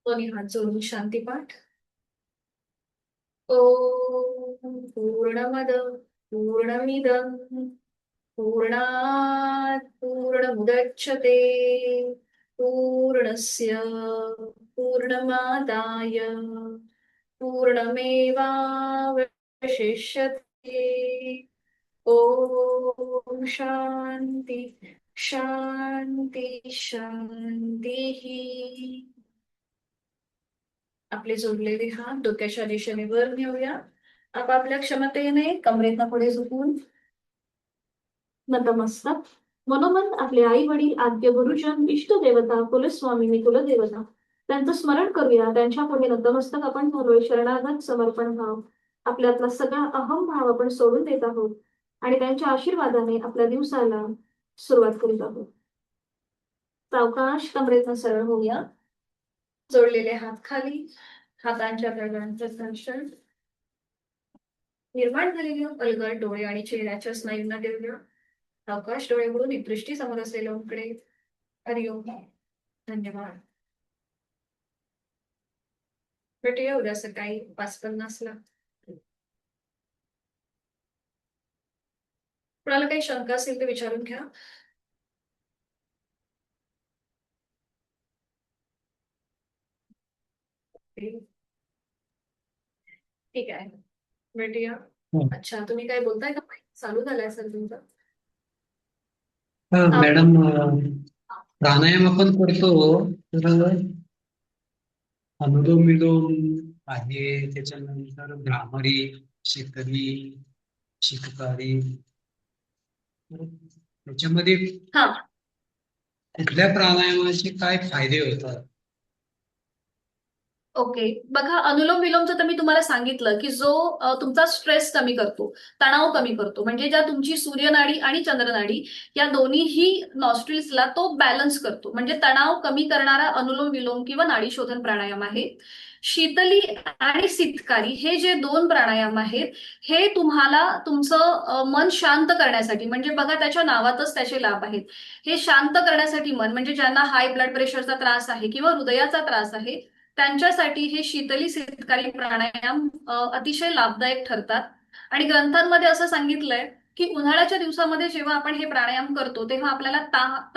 A: दोन्ही हात जोडून शांतीपाठ. ओम पूर्णमद पूर्णमिदं पूर्णात् पूर्णमुदच्यते पूर्णस्य पूर्णमादाय पूर्णमेवावशिष्यते. ओम शांती शांती शांती. आपले जोडलेले हात डोक्याच्या दिशेने वर नेऊया. आपापल्या क्षमतेने कमरेतनं पुढे झुकून नतमस्तक. मनोमन आपले आई वडील, आद्य गुरुजन, इष्ट देवता, कुलस्वामिनी, कुलदेवता त्यांचं स्मरण करूया. त्यांच्या पुढे नतमस्तक आपण झालोय. शरणागत समर्पण भाव, आपल्यातला सगळा अहम भाव आपण सोडून देत आहोत आणि त्यांच्या आशीर्वादाने आपल्या दिवसाला सुरुवात करीत आहोत. सावकाश कमरेतनं सरळ होऊया. जोडलेले हात खाली, हातांच्या तळव्यांचं घर्षण. निर्माण झालेले अलगद डोळे आणि चेहऱ्याच्या स्नायूंना देऊया. सावकाश डोळे उघडून दृष्टी समोर असलेल्या ओमकडे. हरिओम. धन्यवाद. भेटूया उद्या सकाळी 5:50 ला. कोणाला काही शंका असेल तर विचारून घ्या. ठीक आहे, भेटूया. अच्छा, तुम्ही काय बोलताय का? चालू झालाय सर तुमचं?
B: मॅडम, प्राणायाम आपण करतो तर अनुलोम विलोम आहे, त्याच्यानंतर भ्रामरी, शिकरी, शिककारी, त्याच्यामध्ये
A: हा,
B: कुठल्या प्राणायामाचे काय फायदे होतात?
A: ओके. बघा, अनुलोम विलोमचं तर मी तुम्हाला सांगितलं की जो तुमचा स्ट्रेस कमी करतो, तणाव कमी करतो. म्हणजे ज्या तुमची सूर्यनाडी आणि चंद्रनाडी या दोन्हीही नॉस्ट्रिल्सला तो बॅलन्स करतो. म्हणजे तणाव कमी करणारा अनुलोम विलोम किंवा नाडी शोधन प्राणायाम आहे. शीतली आणि सितकारी हे जे दोन प्राणायाम आहेत, हे तुम्हाला तुमचं मन शांत करण्यासाठी, म्हणजे बघा त्याच्या नावातच त्याचे लाभ आहेत. हे शांत करण्यासाठी मन, म्हणजे ज्यांना हाय ब्लड प्रेशरचा त्रास आहे किंवा हृदयाचा त्रास आहे, त्यांच्यासाठी हे शीतली सितकारी प्राणायाम अतिशय लाभदायक ठरतात. आणि ग्रंथांमध्ये असं सांगितलंय की उन्हाळ्याच्या दिवसामध्ये जेव्हा आपण हे प्राणायाम करतो तेव्हा आपल्याला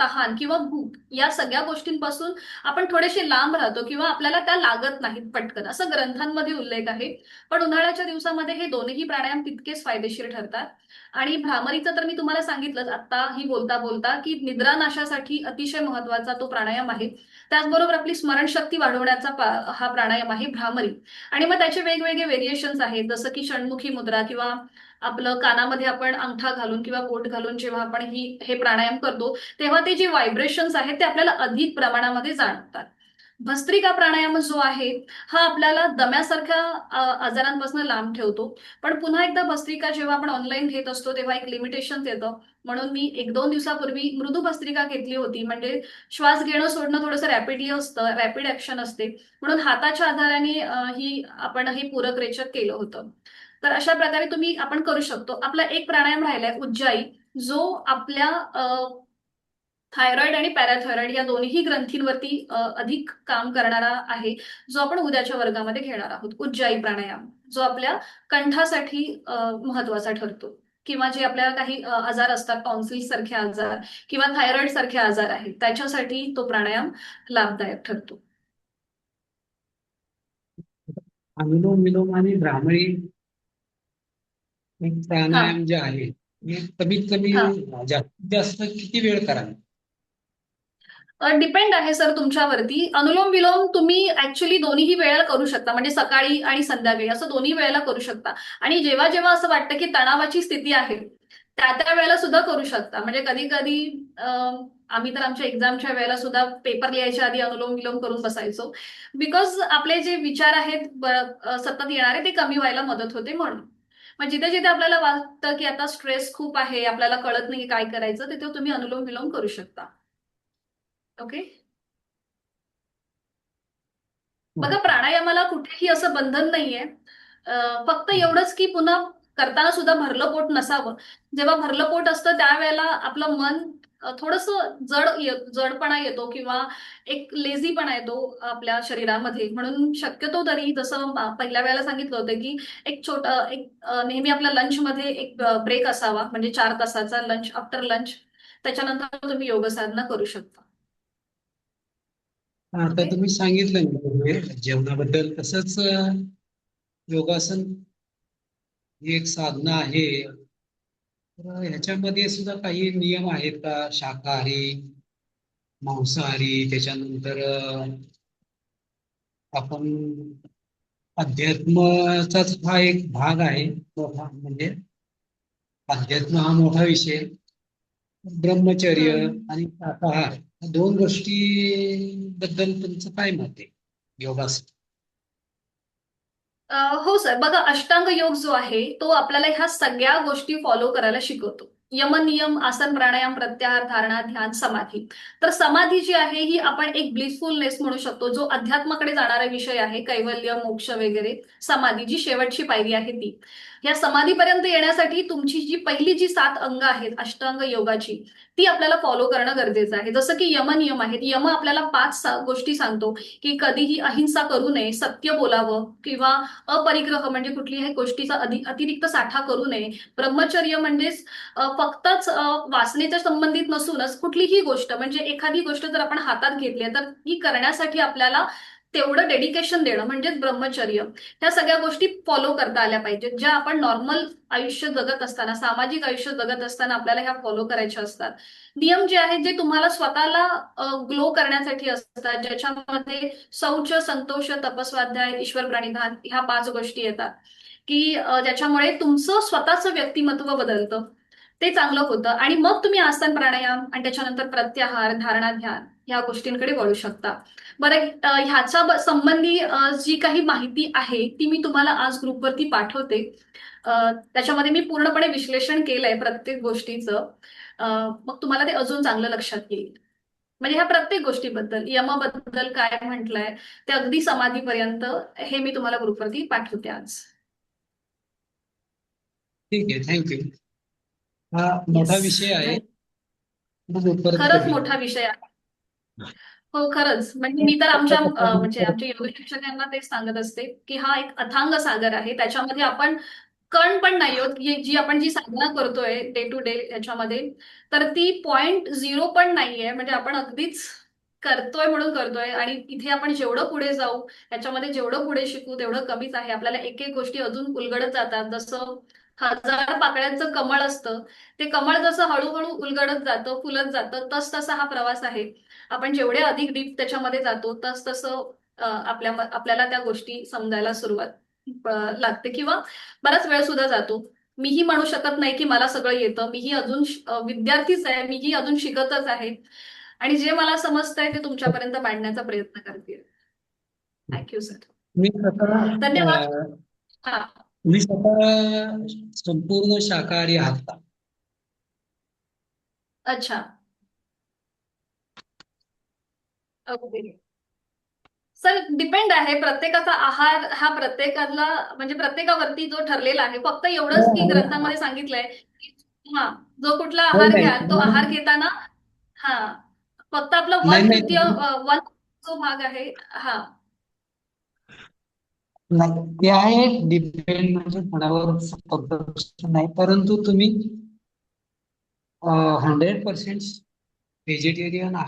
A: तहान किंवा भूक या सगळ्या गोष्टींपासून आपण थोडेसे लांब राहतो किंवा आपल्याला त्या लागत नाहीत पटकन, असं ग्रंथांमध्ये उल्लेख आहे. पण उन्हाळ्याच्या दिवसामध्ये हे दोन्ही प्राणायाम तितकेच फायदेशीर ठरतात. आणि भ्रामरीचं तर मी तुम्हाला सांगितलंच आता ही बोलता बोलता की निद्रानाशासाठी अतिशय महत्वाचा तो प्राणायाम आहे. त्याचबरोबर आपली स्मरणशक्ती वाढवण्याचा हा प्राणायाम आहे भ्रामरी. आणि मग त्याचे वेगवेगळे व्हेरिएशन्स आहेत, जसं की षण्मुखी मुद्रा किंवा आपलं कानामध्ये आपण अंगठा घालून किंवा बोट घालून जेव्हा आपण हे प्राणायाम करतो तेव्हा ते जे व्हायब्रेशन्स आहेत ते आपल्याला अधिक प्रमाणामध्ये जाणवतात. भस्त्रिका प्राणायाम जो आहे हा आपल्याला दम्यासारख्या आजारांपासून लांब ठेवतो. पण पुन्हा एकदा भस्त्रिका जेव्हा आपण ऑनलाईन घेत असतो तेव्हा एक लिमिटेशन येतं. म्हणून मी 1-2 दिवसापूर्वी मृदू भस्त्रिका घेतली होती, म्हणजे श्वास घेणं सोडणं थोडंसं रॅपिडली असतं, रॅपिड ऍक्शन असते. म्हणून हाताच्या आधाराने ही आपण हे पूरक रेचक केलं होतं. तर अशा प्रकारे आपण करू शकतो. आपला एक प्राणायाम राहिलाय उज्जाई, जो आपल्या थायरॉइड आणि पॅराथायरॉइड या दोन्ही ग्रंथींवरती अधिक काम करणारा आहे, जो आपण उद्याच्या वर्गामध्ये घेणार आहोत. उज्जाई प्राणायाम जो आपल्या कंठासाठी महत्वाचा ठरतो, किंवा जे आपल्याला काही आजार असतात, टॉन्सिल सारखे आजार किंवा थायरॉइड सारखे आजार आहेत, त्याच्यासाठी तो प्राणायाम लाभदायक ठरतो.
B: अनुलोम विलोम आणि भ्रामरी हे
A: हा
B: प्राणायाम जे आहे हे कमीत कमी
A: हा
B: जास्तीत जास्त किती वेळ करावे?
A: डिपेंड आहे सर तुमच्यावरती. अनुलोम विलोम तुम्ही ऍक्च्युली दोन्ही वेळेला करू शकता, म्हणजे सकाळी आणि संध्याकाळी असं दोन्ही वेळेला करू शकता. आणि जेव्हा जेव्हा असं वाटतं की तणावाची स्थिती आहे त्या वेळेला सुद्धा करू शकता. म्हणजे कधी कधी आम्ही तर आमच्या एक्झामच्या वेळेला सुद्धा पेपर लिहायच्या आधी अनुलोम विलोम करून बसायचो, बिकॉज आपले जे विचार आहेत सतत येणारे ते कमी व्हायला मदत होते म्हणून. मग जिथे जिथे आपल्याला वाटतं की आता स्ट्रेस खूप आहे, आपल्याला कळत नाही काय करायचं, तिथे तुम्ही अनुलोम विलोम करू शकता. ओके. बघा प्राणायामाला कुठेही असं बंधन नाहीये. फक्त एवढंच की पुन्हा करताना सुद्धा भरलं पोट नसावं. जेव्हा भरलं पोट असतं त्यावेळेला आपलं मन थोडस जडपणा येतो किंवा एक लेझीपणा येतो आपल्या शरीरामध्ये. म्हणून शक्यतो तरी जसं पहिल्या वेळेला सांगितलं होतं की नेहमी आपल्या लंच मध्ये एक ब्रेक असावा, म्हणजे 4 तासाचा लंच, आफ्टर लंच त्याच्यानंतर तुम्ही योग साधना करू शकता.
B: आता
A: ओके.
B: तुम्ही सांगितलं ना जेवणाबद्दल, तसंच योगासन ही एक साधना आहे. तर ह्याच्यामध्ये सुद्धा काही नियम आहेत का? शाकाहारी, मांसाहारी, त्याच्यानंतर आपण अध्यात्माचाच हा एक भाग आहे मोठा, म्हणजे अध्यात्म हा मोठा विषय. ब्रह्मचर्य
A: हम्म.
B: आणि शाकाहार या दोन गोष्टी बद्दल तुमचं काय मत आहे योगासन?
A: हो सर, बघा अष्टांग योग जो आहे तो आपल्याला ह्या सगळ्या गोष्टी फॉलो करायला शिकवतो. यम, नियम, आसन, प्राणायाम, प्रत्याहार, धारणा, ध्यान, समाधी. तर समाधी जी आहे ही आपण एक ब्लिसफुलनेस म्हणू शकतो, जो अध्यात्माकडे जाणारा विषय आहे, कैवल्य, मोक्ष वगैरे. समाधी जी शेवटची पायरी आहे ती. या समाधीपर्यंत येण्यासाठी तुमची जी पहिली जी 7 अंग आहेत अष्टांग योगाची, ती आपल्याला फॉलो करणं गरजेचं आहे. जसं की यम नियम आहेत. यम आपल्याला 5 गोष्टी सांगतो, की कधीही अहिंसा करू नये, सत्य बोलावं, किंवा अपरिग्रह म्हणजे कुठल्याही गोष्टीचा अतिरिक्त साठा करू नये. ब्रह्मचर्य म्हणजेच फक्तच वासनेच्या संबंधित नसूनच कुठलीही गोष्ट, म्हणजे एखादी गोष्ट जर आपण हातात घेतली तर ती करण्यासाठी आपल्याला तेवढं डेडिकेशन देणं म्हणजेच ब्रह्मचर्य. ह्या सगळ्या गोष्टी फॉलो करता आल्या पाहिजेत, ज्या आपण नॉर्मल आयुष्य जगत असताना, सामाजिक आयुष्य जगत असताना आपल्याला ह्या फॉलो करायच्या असतात. नियम जे आहेत जे तुम्हाला स्वतःला ग्लो करण्यासाठी असतात, ज्याच्यामध्ये शौच, संतोष, तपस्वाध्याय, ईश्वर प्रणिधान ह्या 5 गोष्टी येतात, की ज्याच्यामुळे तुमचं स्वतःचं व्यक्तिमत्व बदलतं, ते चांगलं होतं. आणि मग तुम्ही आसन, प्राणायाम आणि त्याच्यानंतर प्रत्याहार, धारणा, ध्यान ह्या गोष्टींकडे वळू शकता. बरं, ह्याच्या संबंधी जी काही माहिती आहे ती मी तुम्हाला आज ग्रुपवरती पाठवते. त्याच्यामध्ये मी पूर्णपणे विश्लेषण केलंय प्रत्येक गोष्टीचं. मग तुम्हाला ते अजून चांगलं लक्षात येईल. म्हणजे ह्या प्रत्येक गोष्टीबद्दल, यमाबद्दल काय म्हटलंय, ते अगदी समाधीपर्यंत हे मी तुम्हाला ग्रुपवरती पाठवते आज.
B: ठीक आहे, थँक्यू. हा
A: येस.
B: मोठा विषय आहे. मग परत
A: खरंच
B: कधी.
A: मोठा विषय आहे. हो, खरंच. म्हणजे मी तर आमच्या म्हणजे आमच्या योग शिक्षकांना तेच सांगत असते, की हा एक अथांग सागर आहे. त्याच्यामध्ये आपण कण पण नाही होत, की जी आपण साधना करतोय डे टू डे याच्यामध्ये, तर ती 0.0 पण नाहीये. म्हणजे आपण अगदीच करतोय म्हणून करतोय आणि इथे आपण जेवढं पुढे जाऊ, याच्यामध्ये जेवढं पुढे शिकू तेवढं कमीच आहे. आपल्याला एक एक गोष्टी अजून उलगडत जातात. जसं हजार पाकळ्यांचं कमळ असतं, ते कमळ जसं हळूहळू उलगडत जातं, फुलत जातं, तस तसा हा प्रवास आहे. आपण जेवढे अधिक डीप त्याच्यामध्ये जातो, तस तसं आपल्याला त्या गोष्टी समजायला सुरुवात लागते, किंवा बराच वेळ सुद्धा जातो. मीही म्हणू शकत नाही की मला सगळं येतं. मीही अजून विद्यार्थीच आहे, मीही अजून शिकतच आहे. आणि जे मला समजतंय ते तुमच्यापर्यंत मांडण्याचा प्रयत्न करते. Thank you sir.
B: मी स्वतः
A: धन्यवाद. हा.
B: मी स्वतः संपूर्ण शाकाहारी आहात का?
A: अच्छा. ओके. सर, डिपेंड आहे. प्रत्येकाचा आहार हा प्रत्येकाला म्हणजे प्रत्येकावरती जो ठरलेला आहे. फक्त
B: हो,
A: एवढंच की
B: हो.
A: ग्रंथामध्ये सांगितलंय की हा, जो कुठला
B: हो,
A: आहार
B: नाही
A: घ्याल तो आहार घेताना हा, फक्त आपलं
B: नाही
A: वन तृतीय
B: नाही
A: वन जो भाग आहे. हा.
B: नाही, ते आहे डिपेंड म्हणजे कोणावर फक्त नाही, परंतु तुम्ही 100% व्हेजिटेरियन आहात